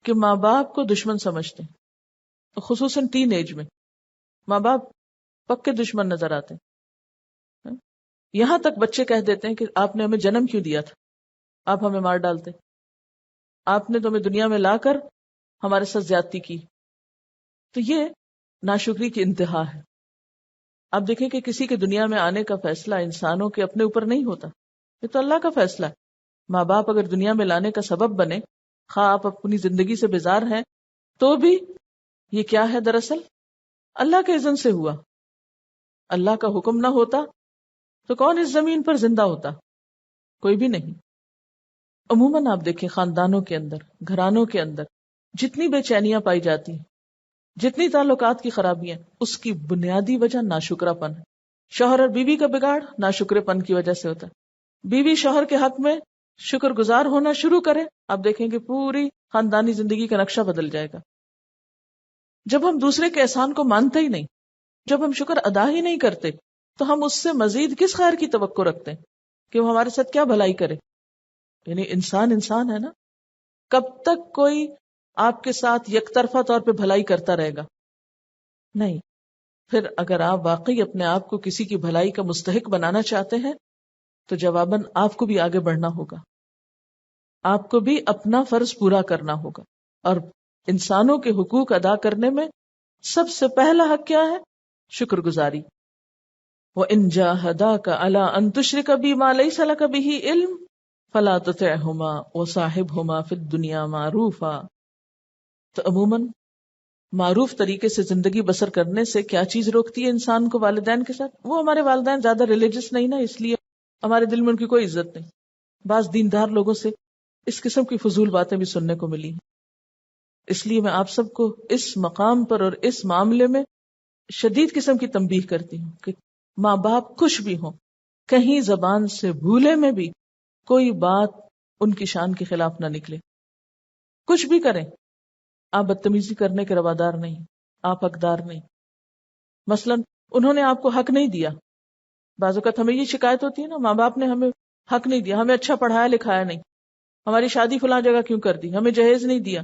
کہ ماں باپ کو دشمن سمجھتے ہیں، خصوصاً ٹین ایج میں۔ ماں باپ پکے دشمن نظر آتے ہیں. یہاں تک بچے کہہ دیتے ہیں کہ آپ نے ہمیں جنم کیوں دیا تھا، آپ ہمیں مار ڈالتے، آپ نے تو ہمیں دنیا میں لا کر ہمارے ساتھ زیادتی کی. تو یہ ناشکری کی انتہا ہے. آپ دیکھیں کہ کسی کے دنیا میں آنے کا فیصلہ انسانوں کے اپنے اوپر نہیں ہوتا، یہ تو اللہ کا فیصلہ ہے. ماں باپ اگر دنیا میں لانے کا سبب بنے، خواہ آپ اپنی زندگی سے بیزار ہیں تو بھی یہ کیا ہے، دراصل اللہ کے اذن سے ہوا. اللہ کا حکم نہ ہوتا تو کون اس زمین پر زندہ ہوتا؟ کوئی بھی نہیں. عموماً آپ دیکھیں خاندانوں کے اندر، گھرانوں کے اندر جتنی بے چینیاں پائی جاتی ہیں، جتنی تعلقات کی خرابیاں، اس کی بنیادی وجہ ناشکرا پن ہے. شوہر اور بیوی کا بگاڑ ناشکرے پن کی وجہ سے ہوتا ہے. بیوی شوہر کے حق میں شکر گزار ہونا شروع کرے، آپ دیکھیں کہ پوری خاندانی زندگی کا نقشہ بدل جائے گا. جب ہم دوسرے کے احسان کو مانتے ہی نہیں، جب ہم شکر ادا ہی نہیں کرتے، تو ہم اس سے مزید کس خیر کی توقع رکھتے ہیں کہ وہ ہمارے ساتھ کیا بھلائی کرے. یعنی انسان انسان ہے نا، کب تک کوئی آپ کے ساتھ یک طرفہ طور پہ بھلائی کرتا رہے گا؟ نہیں. پھر اگر آپ واقعی اپنے آپ کو کسی کی بھلائی کا مستحق بنانا چاہتے ہیں تو جواباً آپ کو بھی آگے بڑھنا ہوگا، آپ کو بھی اپنا فرض پورا کرنا ہوگا. اور انسانوں کے حقوق ادا کرنے میں سب سے پہلا حق کیا ہے؟ شکر گزاری. وَإِن جَاهَدَاكَ عَلَىٰ أَن تُشْرِكَ بِي مَا لَيْسَ لَكَ بِهِ عِلْمٌ فَلَا تُطِعْهُمَا وَصَاحِبْهُمَا فِي الدُّنْيَا مَعْرُوفًا. تو عموماً معروف طریقے سے زندگی بسر کرنے سے کیا چیز روکتی ہے انسان کو والدین کے ساتھ؟ وہ ہمارے والدین زیادہ ریلیجس نہیں نا، اس لیے ہمارے دل میں ان کی کوئی عزت نہیں. بعض دیندار لوگوں سے اس قسم کی فضول باتیں بھی سننے کو ملی ہیں. اس لیے میں آپ سب کو اس مقام پر اور اس معاملے میں شدید قسم کی تنبیہ کرتی ہوں کہ ماں باپ کچھ بھی ہوں، کہیں زبان سے بھولے میں بھی کوئی بات ان کی شان کے خلاف نہ نکلے. کچھ بھی کریں، آپ بدتمیزی کرنے کے روادار نہیں، آپ حقدار نہیں. مثلا انہوں نے آپ کو حق نہیں دیا. بعض اوقات ہمیں یہ شکایت ہوتی ہے نا، ماں باپ نے ہمیں حق نہیں دیا، ہمیں اچھا پڑھایا لکھایا نہیں، ہماری شادی فلاں جگہ کیوں کر دی، ہمیں جہیز نہیں دیا،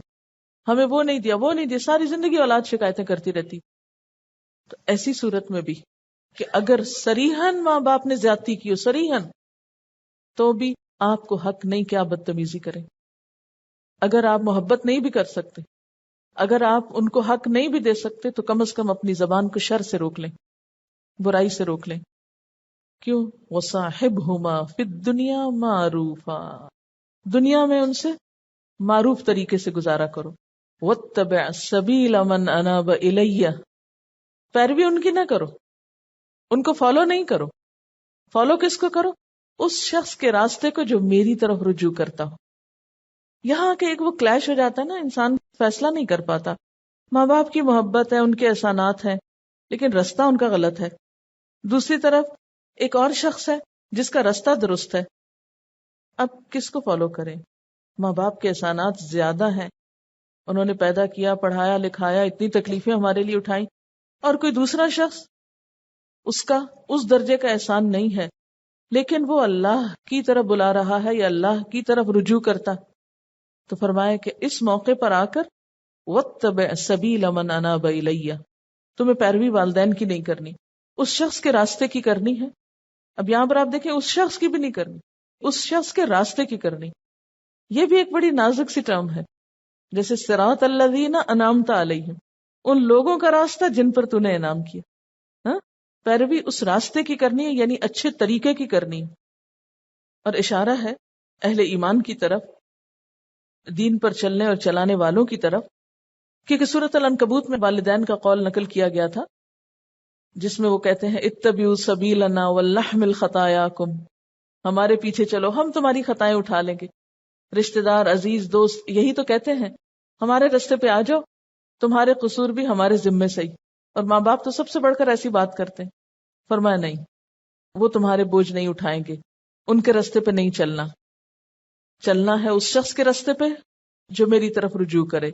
ہمیں وہ نہیں دیا، وہ نہیں دیا. ساری زندگی اولاد شکایتیں کرتی رہتی. تو ایسی صورت میں بھی کہ اگر صریحاً ماں باپ نے زیادتی کی ہو، صریحاً، تو بھی آپ کو حق نہیں کہ آپ بدتمیزی کریں. اگر آپ محبت نہیں بھی کر سکتے، اگر آپ ان کو حق نہیں بھی دے سکتے، تو کم از کم اپنی زبان کو شر سے روک لیں، برائی سے روک لیں. کیوں؟ وَصَاحِبْهُمَا فِي الدُّنْيَا مَعْرُوفًا. دنیا میں ان سے معروف طریقے سے گزارا کرو. وَاتَّبِعْ سَبِيلَ مَنْ أَنَابَ إِلَيَّ. پیروی ان کی نہ کرو، ان کو فالو نہیں کرو. فالو کس کو کرو؟ اس شخص کے راستے کو جو میری طرف رجوع کرتا ہو. یہاں کے ایک وہ کلیش ہو جاتا ہے نا، انسان فیصلہ نہیں کر پاتا. ماں باپ کی محبت ہے، ان کے احسانات ہیں، لیکن رستہ ان کا غلط ہے. دوسری طرف ایک اور شخص ہے جس کا رستہ درست ہے. اب کس کو فالو کریں؟ ماں باپ کے احسانات زیادہ ہیں، انہوں نے پیدا کیا، پڑھایا لکھایا، اتنی تکلیفیں ہمارے لیے اٹھائیں. اور کوئی دوسرا شخص، اس کا اس درجے کا احسان نہیں ہے، لیکن وہ اللہ کی طرف بلا رہا ہے یا اللہ کی طرف رجوع کرتا. تو فرمایا کہ اس موقع پر آ کر وَاتَّبِعْ سَبِيلَ مَنْ أَنَابَ إِلَيَّ. تمہیں پیروی والدین کی نہیں کرنی، اس شخص کے راستے کی کرنی ہے. اب یہاں پر آپ دیکھیں، اس شخص کی بھی نہیں کرنی، اس شخص کے راستے کی کرنی. یہ بھی ایک بڑی نازک سی ٹرم ہے. جیسے صراط الذین انعمت علیہم، ان لوگوں کا راستہ جن پر تو نے انعام کیا. ہاں، پیروی اس راستے کی کرنی ہے، یعنی اچھے طریقے کی کرنی ہے. اور اشارہ ہے اہل ایمان کی طرف، دین پر چلنے اور چلانے والوں کی طرف، کیونکہ سورۃ العنکبوت میں والدین کا قول نقل کیا گیا تھا جس میں وہ کہتے ہیں اتبعوا سبیلنا ولنحمل خطایاکم. ہمارے پیچھے چلو، ہم تمہاری خطائیں اٹھا لیں گے. رشتہ دار، عزیز، دوست یہی تو کہتے ہیں ہمارے راستے پہ آ جاؤ، تمہارے قصور بھی ہمارے ذمے صحیح. اور ماں باپ تو سب سے بڑھ کر ایسی بات کرتے ہیں. فرمایا نہیں، وہ تمہارے بوجھ نہیں اٹھائیں گے، ان کے راستے پہ نہیں چلنا. چلنا ہے اس شخص کے راستے پہ جو میری طرف رجوع کرے.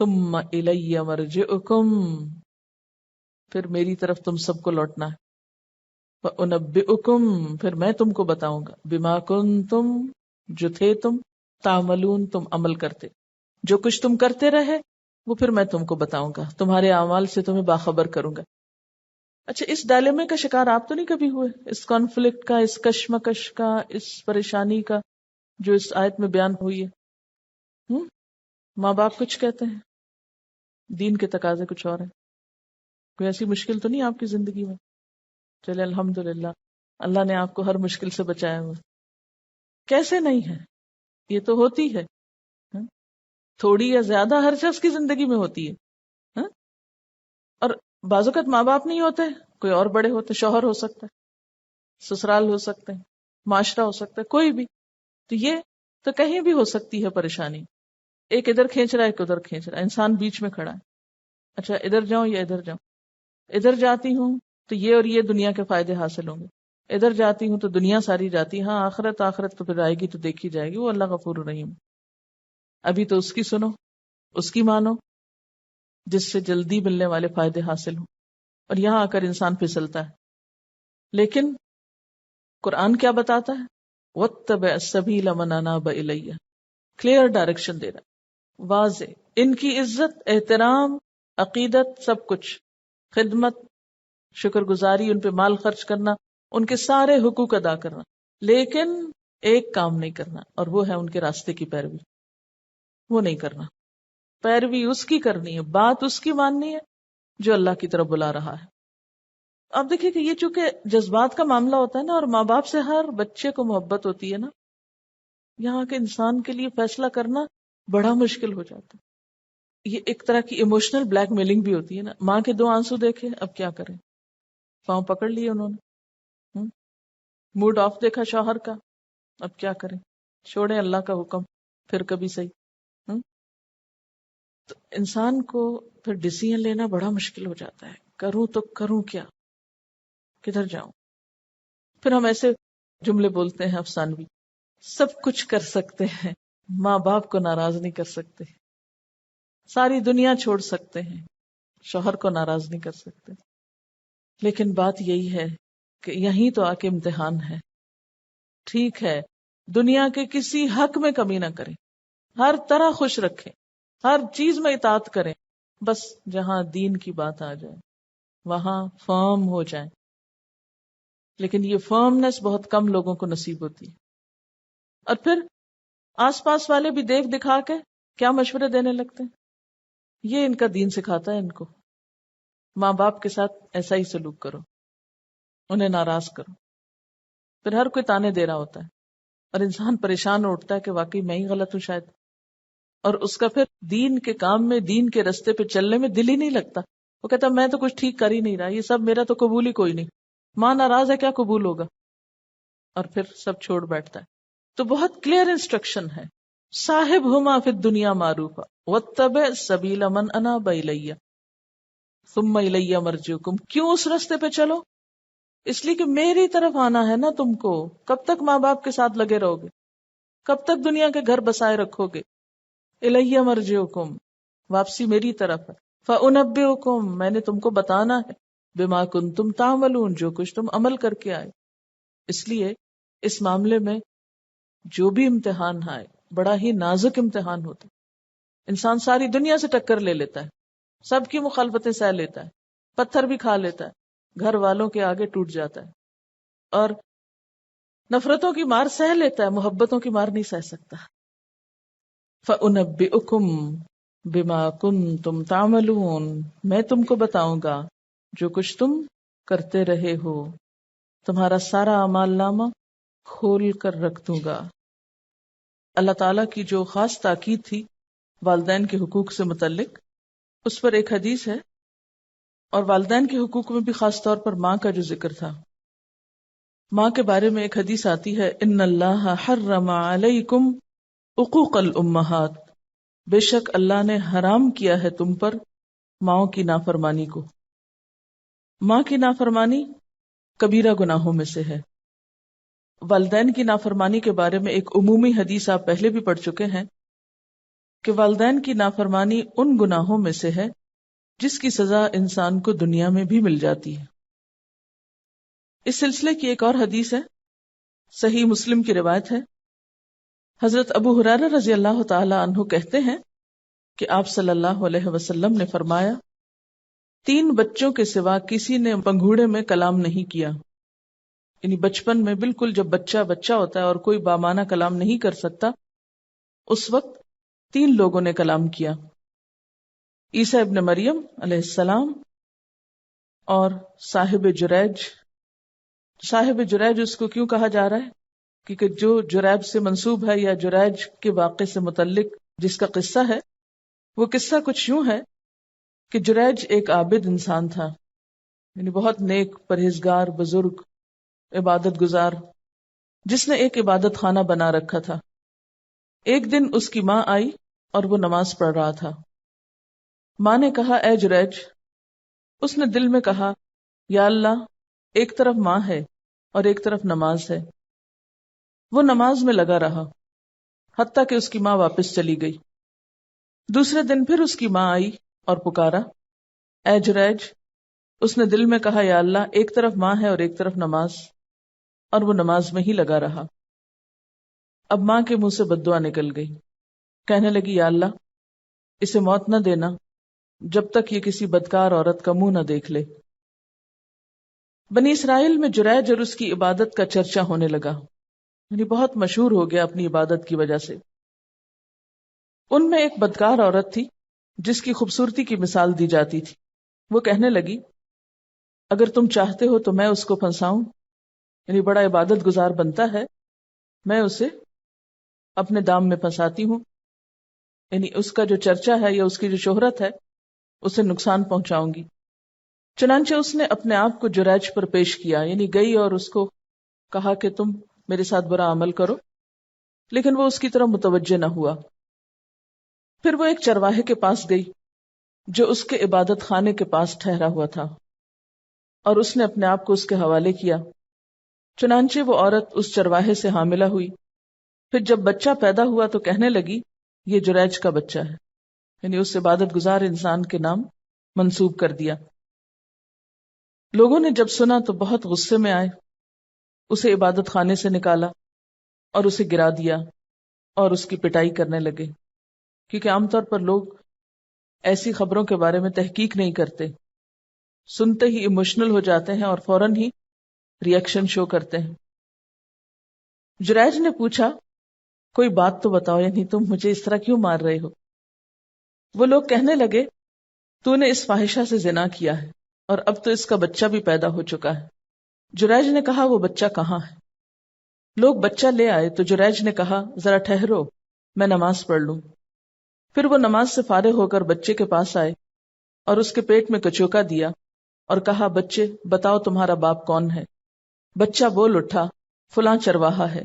ثم الی مرجعکم، پھر میری طرف تم سب کو لوٹنا ہے. وانبئکم، پھر میں تم کو بتاؤں گا. بما کنتم، جو تھے تم، تعملون، تم عمل کرتے، جو کچھ تم کرتے رہے وہ پھر میں تم کو بتاؤں گا، تمہارے اعمال سے تمہیں باخبر کروں گا. اچھا، اس ڈائلیمے کا شکار آپ تو نہیں کبھی ہوئے، اس کانفلکٹ کا، اس کشمکش کا، اس پریشانی کا جو اس آیت میں بیان ہوئی ہے؟ ماں باپ کچھ کہتے ہیں، دین کے تقاضے کچھ اور ہیں. کوئی ایسی مشکل تو نہیں آپ کی زندگی میں؟ چلے الحمدللہ، اللہ نے آپ کو ہر مشکل سے بچایا ہوا. کیسے نہیں ہے؟ یہ تو ہوتی ہے، تھوڑی یا زیادہ ہر شخص کی زندگی میں ہوتی ہے. اور بعض اوقات ماں باپ نہیں ہوتے، کوئی اور بڑے ہوتے، شوہر ہو سکتا ہے، سسرال ہو سکتے ہیں، معاشرہ ہو سکتا ہے، کوئی بھی. تو یہ تو کہیں بھی ہو سکتی ہے پریشانی. ایک ادھر کھینچ رہا ہے، ایک ادھر کھینچ رہا ہے، انسان بیچ میں کھڑا ہے. اچھا ادھر جاؤں یا ادھر جاؤں؟ ادھر جاتی ہوں تو یہ اور یہ دنیا کے فائدے حاصل ہوں گے، ادھر جاتی ہوں تو دنیا ساری جاتی، ہاں آخرت تو پھر آئے گی تو دیکھی جائے گی، وہ اللہ غفور الرحیم. ابھی تو اس کی سنو، اس کی مانو جس سے جلدی ملنے والے فائدے حاصل ہوں، اور یہاں آ کر انسان پھسلتا ہے. لیکن قرآن کیا بتاتا ہے؟ وَاتَّبِعْ سَبِيلَ مَنْ أَنَابَ إِلَيَّ، کلیئر ڈائریکشن دے رہا ہے، واضح. ان کی عزت، احترام، عقیدت، سب کچھ، خدمت، شکر گزاری، ان پہ مال خرچ کرنا، ان کے سارے حقوق ادا کرنا، لیکن ایک کام نہیں کرنا، اور وہ ہے ان کے راستے کی پیروی. وہ نہیں کرنا. پیروی اس کی کرنی ہے، بات اس کی ماننی ہے جو اللہ کی طرف بلا رہا ہے. اب دیکھیے کہ یہ چونکہ جذبات کا معاملہ ہوتا ہے نا، اور ماں باپ سے ہر بچے کو محبت ہوتی ہے نا، یہاں کے انسان کے لیے فیصلہ کرنا بڑا مشکل ہو جاتا ہے. یہ ایک طرح کی ایموشنل بلیک میلنگ بھی ہوتی ہے نا. ماں کے 2 آنسو دیکھے، اب کیا کریں، پاؤں پکڑ لیے انہوں نے. موڈ آف دیکھا شوہر کا، اب کیا کریں، چھوڑیں اللہ کا حکم، پھر کبھی صحیح. تو انسان کو پھر ڈیسیژن لینا بڑا مشکل ہو جاتا ہے، کروں تو کروں کیا، کدھر جاؤں. پھر ہم ایسے جملے بولتے ہیں افسانوی، سب کچھ کر سکتے ہیں، ماں باپ کو ناراض نہیں کر سکتے، ساری دنیا چھوڑ سکتے ہیں، شوہر کو ناراض نہیں کر سکتے. لیکن بات یہی ہے کہ یہیں تو آ کے امتحان ہے. ٹھیک ہے، دنیا کے کسی حق میں کمی نہ کریں، ہر طرح خوش رکھیں، ہر چیز میں اطاعت کریں، بس جہاں دین کی بات آ جائے وہاں فرم ہو جائیں. لیکن یہ فرمنس بہت کم لوگوں کو نصیب ہوتی ہے. اور پھر آس پاس والے بھی دیکھ دکھا کے کیا مشورے دینے لگتے ہیں. یہ ان کا دین سکھاتا ہے ان کو، ماں باپ کے ساتھ ایسا ہی سلوک کرو، انہیں ناراض کرو. پھر ہر کوئی تانے دے رہا ہوتا ہے، اور انسان پریشان اٹھتا ہے کہ واقعی میں ہی غلط ہوں شاید. اور اس کا پھر دین کے کام میں، دین کے رستے پہ چلنے میں دل ہی نہیں لگتا. وہ کہتا میں تو کچھ ٹھیک کر ہی نہیں رہا، یہ سب میرا تو قبول ہی کوئی نہیں، ماں ناراض ہے کیا قبول ہوگا، اور پھر سب چھوڑ بیٹھتا ہے. تو بہت کلیئر انسٹرکشن ہے، صاحب ہما فی الدنیا معروفا واتبع سبیل من اناب الی ثم الی مرجعکم. کیوں اس رستے پہ چلو؟ اس لیے کہ میری طرف آنا ہے نا تم کو. کب تک ماں باپ کے ساتھ لگے رہو گے؟ کب تک دنیا کے گھر بسائے رکھو گے؟ الی مرجعکم، واپسی میری طرف ہے. فانبئکم، میں نے تم کو بتانا ہے، بما کنتم تعملون، جو کچھ تم عمل کر کے آئے. اس لیے اس معاملے میں جو بھی امتحان آئے بڑا ہی نازک امتحان ہوتا ہے. انسان ساری دنیا سے ٹکر لے لیتا ہے، سب کی مخالفتیں سہ لیتا ہے، پتھر بھی کھا لیتا ہے، گھر والوں کے آگے ٹوٹ جاتا ہے، اور نفرتوں کی مار سہ لیتا ہے، محبتوں کی مار نہیں سہ سکتا. فَأُنَبِّئُكُمْ بِمَا كُنْتُمْ تَعْمَلُونَ، میں تم کو بتاؤں گا جو کچھ تم کرتے رہے ہو. تمہارا سارا اعمال نامہ کھول کر رکھ دوں گا. اللہ تعالیٰ کی جو خاص تاکید تھی والدین کے حقوق سے متعلق، اس پر ایک حدیث ہے، اور والدین کے حقوق میں بھی خاص طور پر ماں کا جو ذکر تھا. ماں کے بارے میں ایک حدیث آتی ہے، ان اللہ حرم علیکم عقوق الامہات، بے شک اللہ نے حرام کیا ہے تم پر ماؤں کی نافرمانی کو. ماں کی نافرمانی کبیرہ گناہوں میں سے ہے. والدین کی نافرمانی کے بارے میں ایک عمومی حدیث آپ پہلے بھی پڑھ چکے ہیں کہ والدین کی نافرمانی ان گناہوں میں سے ہے جس کی سزا انسان کو دنیا میں بھی مل جاتی ہے. اس سلسلے کی ایک اور حدیث ہے، صحیح مسلم کی روایت ہے. حضرت ابو ہریرہ رضی اللہ تعالی عنہ کہتے ہیں کہ آپ صلی اللہ علیہ وسلم نے فرمایا 3 بچوں کے سوا کسی نے پنگھوڑے میں کلام نہیں کیا، یعنی بچپن میں بالکل جب بچہ ہوتا ہے اور کوئی بامانہ کلام نہیں کر سکتا، اس وقت 3 لوگوں نے کلام کیا، عیسیٰ ابن مریم علیہ السلام اور صاحب جریج۔ صاحب جریج اس کو کیوں کہا جا رہا ہے؟ کیونکہ جو جریج سے منسوب ہے یا جریج کے واقعے سے متعلق جس کا قصہ ہے، وہ قصہ کچھ یوں ہے کہ جریج ایک عابد انسان تھا، یعنی بہت نیک، پرہیزگار، بزرگ، عبادت گزار، جس نے ایک عبادت خانہ بنا رکھا تھا۔ ایک دن اس کی ماں آئی اور وہ نماز پڑھ رہا تھا۔ ماں نے کہا، اے جریج۔ اس نے دل میں کہا، یا اللہ، ایک طرف ماں ہے اور ایک طرف نماز ہے۔ وہ نماز میں لگا رہا حتیٰ کہ اس کی ماں واپس چلی گئی۔ دوسرے دن پھر اس کی ماں آئی اور پکارا، اے جریج۔ اس نے دل میں کہا، یا اللہ، ایک طرف ماں ہے اور ایک طرف نماز، اور وہ نماز میں ہی لگا رہا۔ اب ماں کے منہ سے بد دعا نکل گئی، کہنے لگی، یا اللہ، اسے موت نہ دینا جب تک یہ کسی بدکار عورت کا منہ نہ دیکھ لے۔ بنی اسرائیل میں جریج اور اس کی عبادت کا چرچا ہونے لگا، یعنی بہت مشہور ہو گیا اپنی عبادت کی وجہ سے۔ ان میں ایک بدکار عورت تھی جس کی خوبصورتی کی مثال دی جاتی تھی۔ وہ کہنے لگی، اگر تم چاہتے ہو تو میں اس کو پھنساؤں، یعنی بڑا عبادت گزار بنتا ہے، میں اسے اپنے دام میں پھنساتی ہوں، یعنی اس کا جو چرچا ہے یا اس کی جو شہرت ہے اسے نقصان پہنچاؤں گی۔ چنانچہ اس نے اپنے آپ کو جریج پر پیش کیا، یعنی گئی اور اس کو کہا کہ تم میرے ساتھ برا عمل کرو، لیکن وہ اس کی طرف متوجہ نہ ہوا۔ پھر وہ ایک چرواہے کے پاس گئی جو اس کے عبادت خانے کے پاس ٹھہرا ہوا تھا، اور اس نے اپنے آپ کو اس کے حوالے کیا۔ چنانچہ وہ عورت اس چرواہے سے حاملہ ہوئی۔ پھر جب بچہ پیدا ہوا تو کہنے لگی، یہ جریج کا بچہ ہے، یعنی اس عبادت گزار انسان کے نام منسوب کر دیا۔ لوگوں نے جب سنا تو بہت غصے میں آئے، اسے عبادت خانے سے نکالا اور اسے گرا دیا اور اس کی پٹائی کرنے لگے، کیونکہ عام طور پر لوگ ایسی خبروں کے بارے میں تحقیق نہیں کرتے، سنتے ہی ایموشنل ہو جاتے ہیں اور فوراً ہی ری ایکشن شو کرتے ہیں۔ جریج نے پوچھا، کوئی بات تو بتاؤ، یعنی تم مجھے اس طرح کیوں مار رہے ہو؟ وہ لوگ کہنے لگے، تو نے اس فاحشہ سے زنا کیا ہے اور اب تو اس کا بچہ بھی پیدا ہو چکا ہے۔ جریج نے کہا، وہ بچہ کہاں ہے؟ لوگ بچہ لے آئے تو جریج نے کہا، ذرا ٹھہرو، میں نماز پڑھ لوں۔ پھر وہ نماز سے فارغ ہو کر بچے کے پاس آئے اور اس کے پیٹ میں کچوکا دیا اور کہا، بچے بتاؤ تمہارا باپ کون ہے؟ بچہ بول اٹھا، فلاں چرواہا ہے۔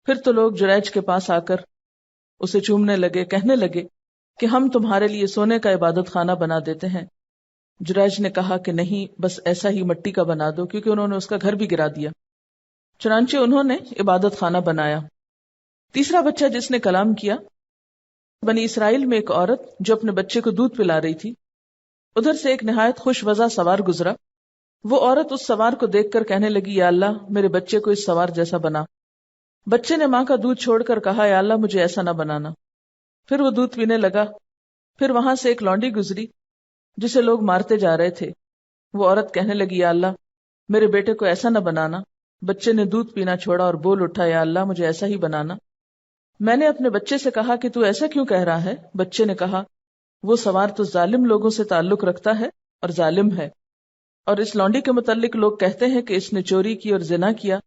پھر تو لوگ جریج کے پاس آ کر اسے چومنے لگے، کہنے لگے کہ ہم تمہارے لیے سونے کا عبادت خانہ بنا دیتے ہیں۔ جریج نے کہا کہ نہیں، بس ایسا ہی مٹی کا بنا دو، کیونکہ انہوں نے اس کا گھر بھی گرا دیا۔ چنانچہ انہوں نے عبادت خانہ بنایا۔ تیسرا بچہ جس نے کلام کیا، بنی اسرائیل میں ایک عورت جو اپنے بچے کو دودھ پلا رہی تھی، ادھر سے ایک نہایت خوش وضع سوار گزرا۔ وہ عورت اس سوار کو دیکھ کر کہنے لگی، یا اللہ، میرے بچے کو اس سوار جیسا بنا۔ بچے نے ماں کا دودھ چھوڑ کر کہا، یا اللہ، مجھے ایسا نہ بنانا۔ پھر وہ دودھ پینے لگا۔ پھر وہاں سے ایک لونڈی گزری جسے لوگ مارتے جا رہے تھے۔ وہ عورت کہنے لگی، یا اللہ، میرے بیٹے کو ایسا نہ بنانا۔ بچے نے دودھ پینا چھوڑا اور بول اٹھا، یا اللہ، مجھے ایسا ہی بنانا۔ میں نے اپنے بچے سے کہا کہ تو ایسا کیوں کہہ رہا ہے؟ بچے نے کہا، وہ سوار تو ظالم لوگوں سے تعلق رکھتا ہے اور ظالم ہے، اور اس لونڈی کے متعلق لوگ کہتے ہیں کہ اس نے چوری کی اور زنا کیا،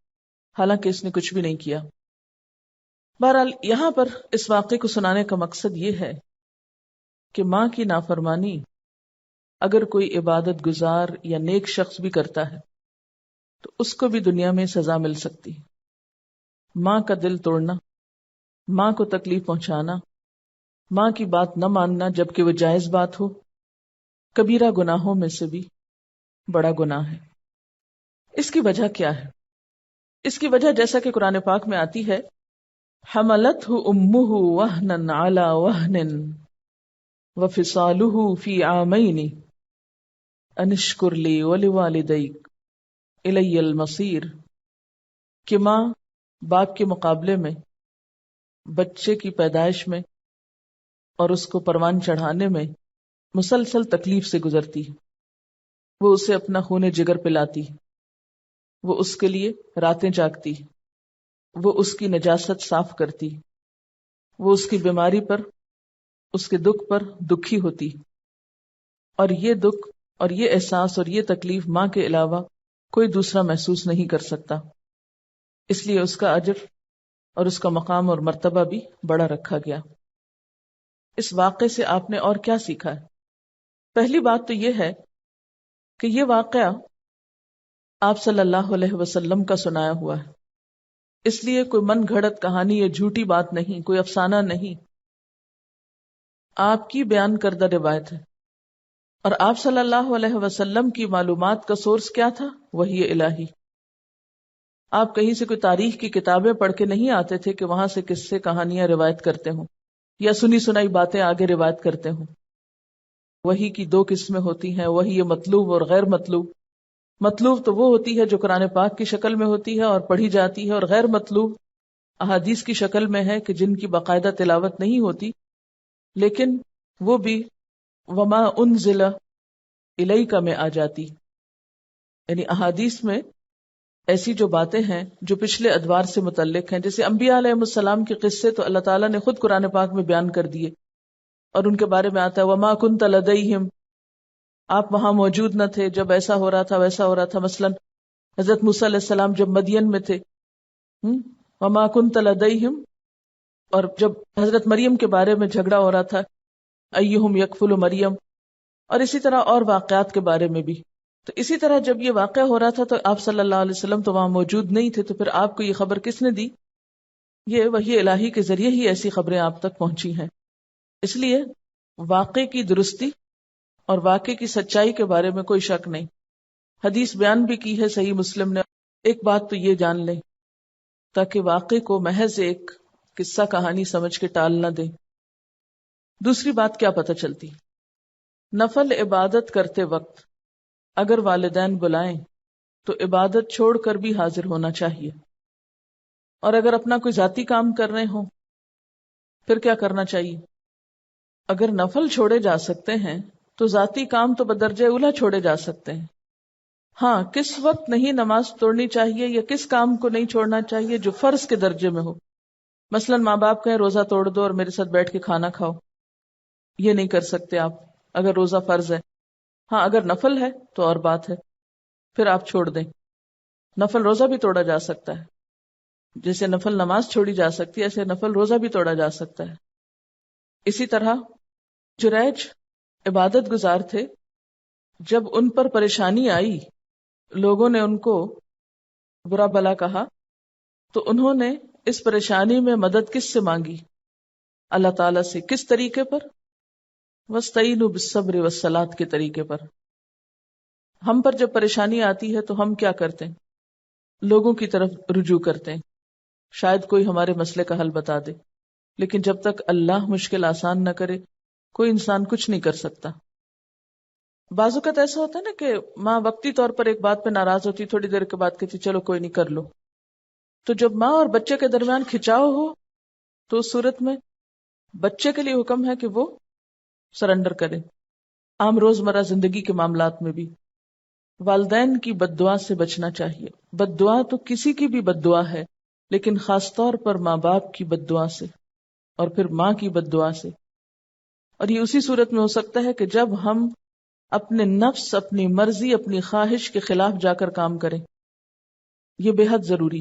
حالانکہ اس نے کچھ بھی نہیں کیا۔ بہرحال یہاں پر اس واقعے کو سنانے کا مقصد یہ ہے کہ ماں کی نافرمانی اگر کوئی عبادت گزار یا نیک شخص بھی کرتا ہے تو اس کو بھی دنیا میں سزا مل سکتی ہے۔ ماں کا دل توڑنا، ماں کو تکلیف پہنچانا، ماں کی بات نہ ماننا جبکہ وہ جائز بات ہو، کبیرہ گناہوں میں سے بھی بڑا گناہ ہے۔ اس کی وجہ کیا ہے؟ اس کی وجہ جیسا کہ قرآن پاک میں آتی ہے، حملتہ امہ وہنا علی وہن وفصالہ فی عامین ان اشکر لی ولوالدیک الی المصیر، کہ ماں باپ کے مقابلے میں بچے کی پیدائش میں اور اس کو پروان چڑھانے میں مسلسل تکلیف سے گزرتی ہے، وہ اسے اپنا خون جگر پلاتی، وہ اس کے لیے راتیں جاگتی، وہ اس کی نجاست صاف کرتی، وہ اس کی بیماری پر، اس کے دکھ پر دکھی ہوتی، اور یہ دکھ اور یہ احساس اور یہ تکلیف ماں کے علاوہ کوئی دوسرا محسوس نہیں کر سکتا، اس لیے اس کا اجر اور اس کا مقام اور مرتبہ بھی بڑا رکھا گیا۔ اس واقعے سے آپ نے اور کیا سیکھا ہے؟ پہلی بات تو یہ ہے کہ یہ واقعہ آپ صلی اللہ علیہ وسلم کا سنایا ہوا ہے، اس لیے کوئی من گھڑت کہانی یا جھوٹی بات نہیں، کوئی افسانہ نہیں، آپ کی بیان کردہ روایت ہے۔ اور آپ صلی اللہ علیہ وسلم کی معلومات کا سورس کیا تھا؟ وحی الہی۔ آپ کہیں سے کوئی تاریخ کی کتابیں پڑھ کے نہیں آتے تھے کہ وہاں سے قصے کہانیاں روایت کرتے ہوں یا سنی سنائی باتیں آگے روایت کرتے ہوں۔ وحی کی دو قسمیں ہوتی ہیں، وحی مطلوب اور غیر مطلوب۔ مطلوب تو وہ ہوتی ہے جو قرآن پاک کی شکل میں ہوتی ہے اور پڑھی جاتی ہے، اور غیر مطلوب احادیث کی شکل میں ہے کہ جن کی باقاعدہ تلاوت نہیں ہوتی، لیکن وہ بھی وما انزل الیک میں آ جاتی، یعنی احادیث میں ایسی جو باتیں ہیں جو پچھلے ادوار سے متعلق ہیں، جیسے انبیاء علیہ السلام کے قصے تو اللہ تعالیٰ نے خود قرآن پاک میں بیان کر دیے، اور ان کے بارے میں آتا ہے وما کنت لدیہم، آپ وہاں موجود نہ تھے جب ایسا ہو رہا تھا ویسا ہو رہا تھا۔ مثلا حضرت موسیٰ علیہ السلام جب مدین میں تھے، وما کنت لدیہم، اور جب حضرت مریم کے بارے میں جھگڑا ہو رہا تھا ایہم یکفل مریم، اور اسی طرح اور واقعات کے بارے میں بھی۔ تو اسی طرح جب یہ واقعہ ہو رہا تھا تو آپ صلی اللہ علیہ وسلم تو وہاں موجود نہیں تھے، تو پھر آپ کو یہ خبر کس نے دی؟ یہ وحی الہی کے ذریعے ہی ایسی خبریں آپ تک پہنچی ہیں۔ اس لیے واقعے کی درستی اور واقعے کی سچائی کے بارے میں کوئی شک نہیں۔ حدیث بیان بھی کی ہے صحیح مسلم نے۔ ایک بات تو یہ جان لیں تاکہ واقعے کو محض ایک قصہ کہانی سمجھ کے ٹال نہ دیں۔ دوسری بات کیا پتہ چلتی؟ نفل عبادت کرتے وقت اگر والدین بلائیں تو عبادت چھوڑ کر بھی حاضر ہونا چاہیے، اور اگر اپنا کوئی ذاتی کام کر رہے ہوں پھر کیا کرنا چاہیے؟ اگر نفل چھوڑے جا سکتے ہیں تو ذاتی کام تو بدرجہ اولیٰ چھوڑے جا سکتے ہیں۔ ہاں، کس وقت نہیں نماز توڑنی چاہیے یا کس کام کو نہیں چھوڑنا چاہیے جو فرض کے درجے میں ہو۔ مثلا ماں باپ کہیں روزہ توڑ دو اور میرے ساتھ بیٹھ کے کھانا کھاؤ، یہ نہیں کر سکتے آپ اگر روزہ فرض ہے۔ ہاں اگر نفل ہے تو اور بات ہے، پھر آپ چھوڑ دیں۔ نفل روزہ بھی توڑا جا سکتا ہے، جیسے نفل نماز چھوڑی جا سکتی ہے ایسے نفل روزہ بھی توڑا جا سکتا ہے۔ اسی طرح جریج عبادت گزار تھے، جب ان پر پریشانی آئی، لوگوں نے ان کو برا بھلا کہا، تو انہوں نے اس پریشانی میں مدد کس سے مانگی؟ اللہ تعالیٰ سے۔ کس طریقے پر؟ وَاسْتَعِینُوا بِالصَّبْرِ وَالصَّلَاةِ کے طریقے پر۔ ہم پر جب پریشانی آتی ہے تو ہم کیا کرتے ہیں؟ لوگوں کی طرف رجوع کرتے ہیں، شاید کوئی ہمارے مسئلے کا حل بتا دے، لیکن جب تک اللہ مشکل آسان نہ کرے کوئی انسان کچھ نہیں کر سکتا۔ بعض اوقات ایسا ہوتا ہے نا کہ ماں وقتی طور پر ایک بات پہ ناراض ہوتی، تھوڑی دیر کے بعد کہتی چلو کوئی نہیں کر لو۔ تو جب ماں اور بچے کے درمیان کھچاؤ ہو تو اس صورت میں بچے کے لیے حکم ہے کہ وہ سرنڈر کرے۔ عام روزمرہ زندگی کے معاملات میں بھی والدین کی بد دعا سے بچنا چاہیے۔ بد دعا تو کسی کی بھی بد دعا ہے، لیکن خاص طور پر ماں باپ کی بد دعا سے، اور پھر ماں کی بد دعا سے۔ اور یہ اسی صورت میں ہو سکتا ہے کہ جب ہم اپنے نفس، اپنی مرضی، اپنی خواہش کے خلاف جا کر کام کریں۔ یہ بے حد ضروری،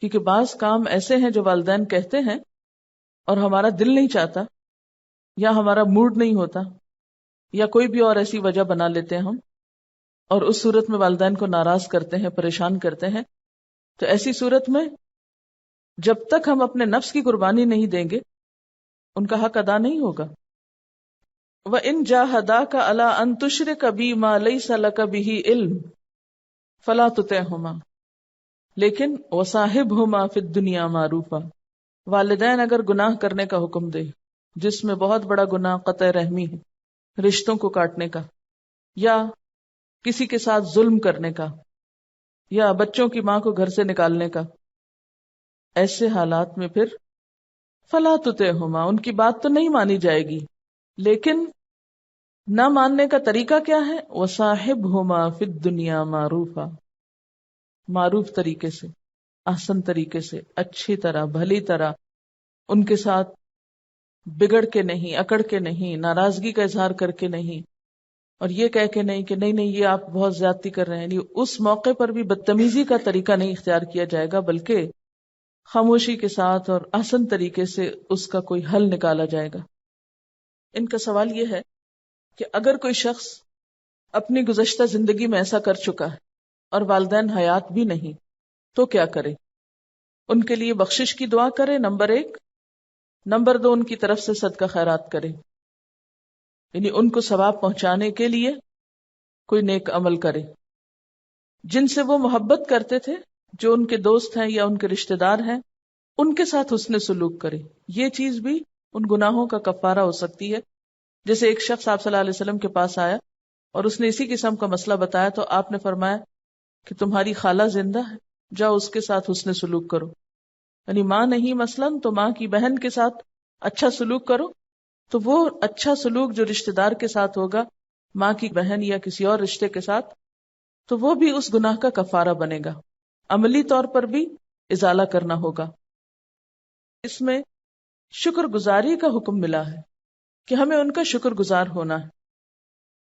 کیونکہ بعض کام ایسے ہیں جو والدین کہتے ہیں اور ہمارا دل نہیں چاہتا، یا ہمارا موڈ نہیں ہوتا، یا کوئی بھی اور ایسی وجہ بنا لیتے ہیں ہم، اور اس صورت میں والدین کو ناراض کرتے ہیں، پریشان کرتے ہیں۔ تو ایسی صورت میں جب تک ہم اپنے نفس کی قربانی نہیں دیں گے ان کا حق ادا نہیں ہوگا۔ وَإِن جَاهَدَاكَ عَلَىٰ أَن تُشْرِكَ بِي مَا لَيْسَ لَكَ بِهِ عِلْمٌ فَلَا تُطِعْهُمَا لیکن وَصَاحِبْهُمَا فِي الدُّنْيَا مَعْرُوفًا، والدین اگر گناہ کرنے کا حکم دے، جس میں بہت بڑا گناہ قطع رحمی ہے، رشتوں کو کاٹنے کا، یا کسی کے ساتھ ظلم کرنے کا، یا بچوں کی ماں کو گھر سے نکالنے کا، ایسے حالات میں پھر فَلَا تُطِعْهُمَا ان کی بات تو نہیں مانی جائے گی، لیکن نہ ماننے کا طریقہ کیا ہے؟ وَصَاحِبْهُمَا فِي الدُّنْيَا مَعْرُوفًا، معروف طریقے سے، احسن طریقے سے، اچھی طرح، بھلی طرح ان کے ساتھ بگڑ کے نہیں، اکڑ کے نہیں، ناراضگی کا اظہار کر کے نہیں، اور یہ کہہ کے نہیں کہ نہیں نہیں یہ آپ بہت زیادتی کر رہے ہیں، یعنی اس موقع پر بھی بدتمیزی کا طریقہ نہیں اختیار کیا جائے گا، بلکہ خاموشی کے ساتھ اور احسن طریقے سے اس کا کوئی حل نکالا جائے گا۔ ان کا سوال یہ ہے کہ اگر کوئی شخص اپنی گزشتہ زندگی میں ایسا کر چکا ہے اور والدین حیات بھی نہیں تو کیا کرے؟ ان کے لیے بخشش کی دعا کرے، نمبر 1۔ نمبر 2، ان کی طرف سے صدقہ خیرات کرے، یعنی ان کو ثواب پہنچانے کے لیے کوئی نیک عمل کرے۔ جن سے وہ محبت کرتے تھے، جو ان کے دوست ہیں یا ان کے رشتہ دار ہیں، ان کے ساتھ حسن سلوک کرے۔ یہ چیز بھی ان گناہوں کا کفارہ ہو سکتی ہے۔ جیسے ایک شخص آپ صلی اللہ علیہ وسلم کے پاس آیا اور اس نے اسی قسم کا مسئلہ بتایا تو آپ نے فرمایا کہ تمہاری خالہ زندہ ہے، جاؤ اس کے ساتھ حسن سلوک کرو، یعنی ماں نہیں مثلاً تو ماں کی بہن کے ساتھ اچھا سلوک کرو، تو وہ اچھا سلوک جو رشتہ دار کے ساتھ ہوگا، ماں کی بہن یا کسی اور رشتے کے ساتھ، تو وہ بھی اس گناہ کا کفارہ بنے گا۔ عملی طور پر بھی ازالہ کرنا ہوگا۔ اس میں شکر گزاری کا حکم ملا ہے کہ ہمیں ان کا شکر گزار ہونا ہے۔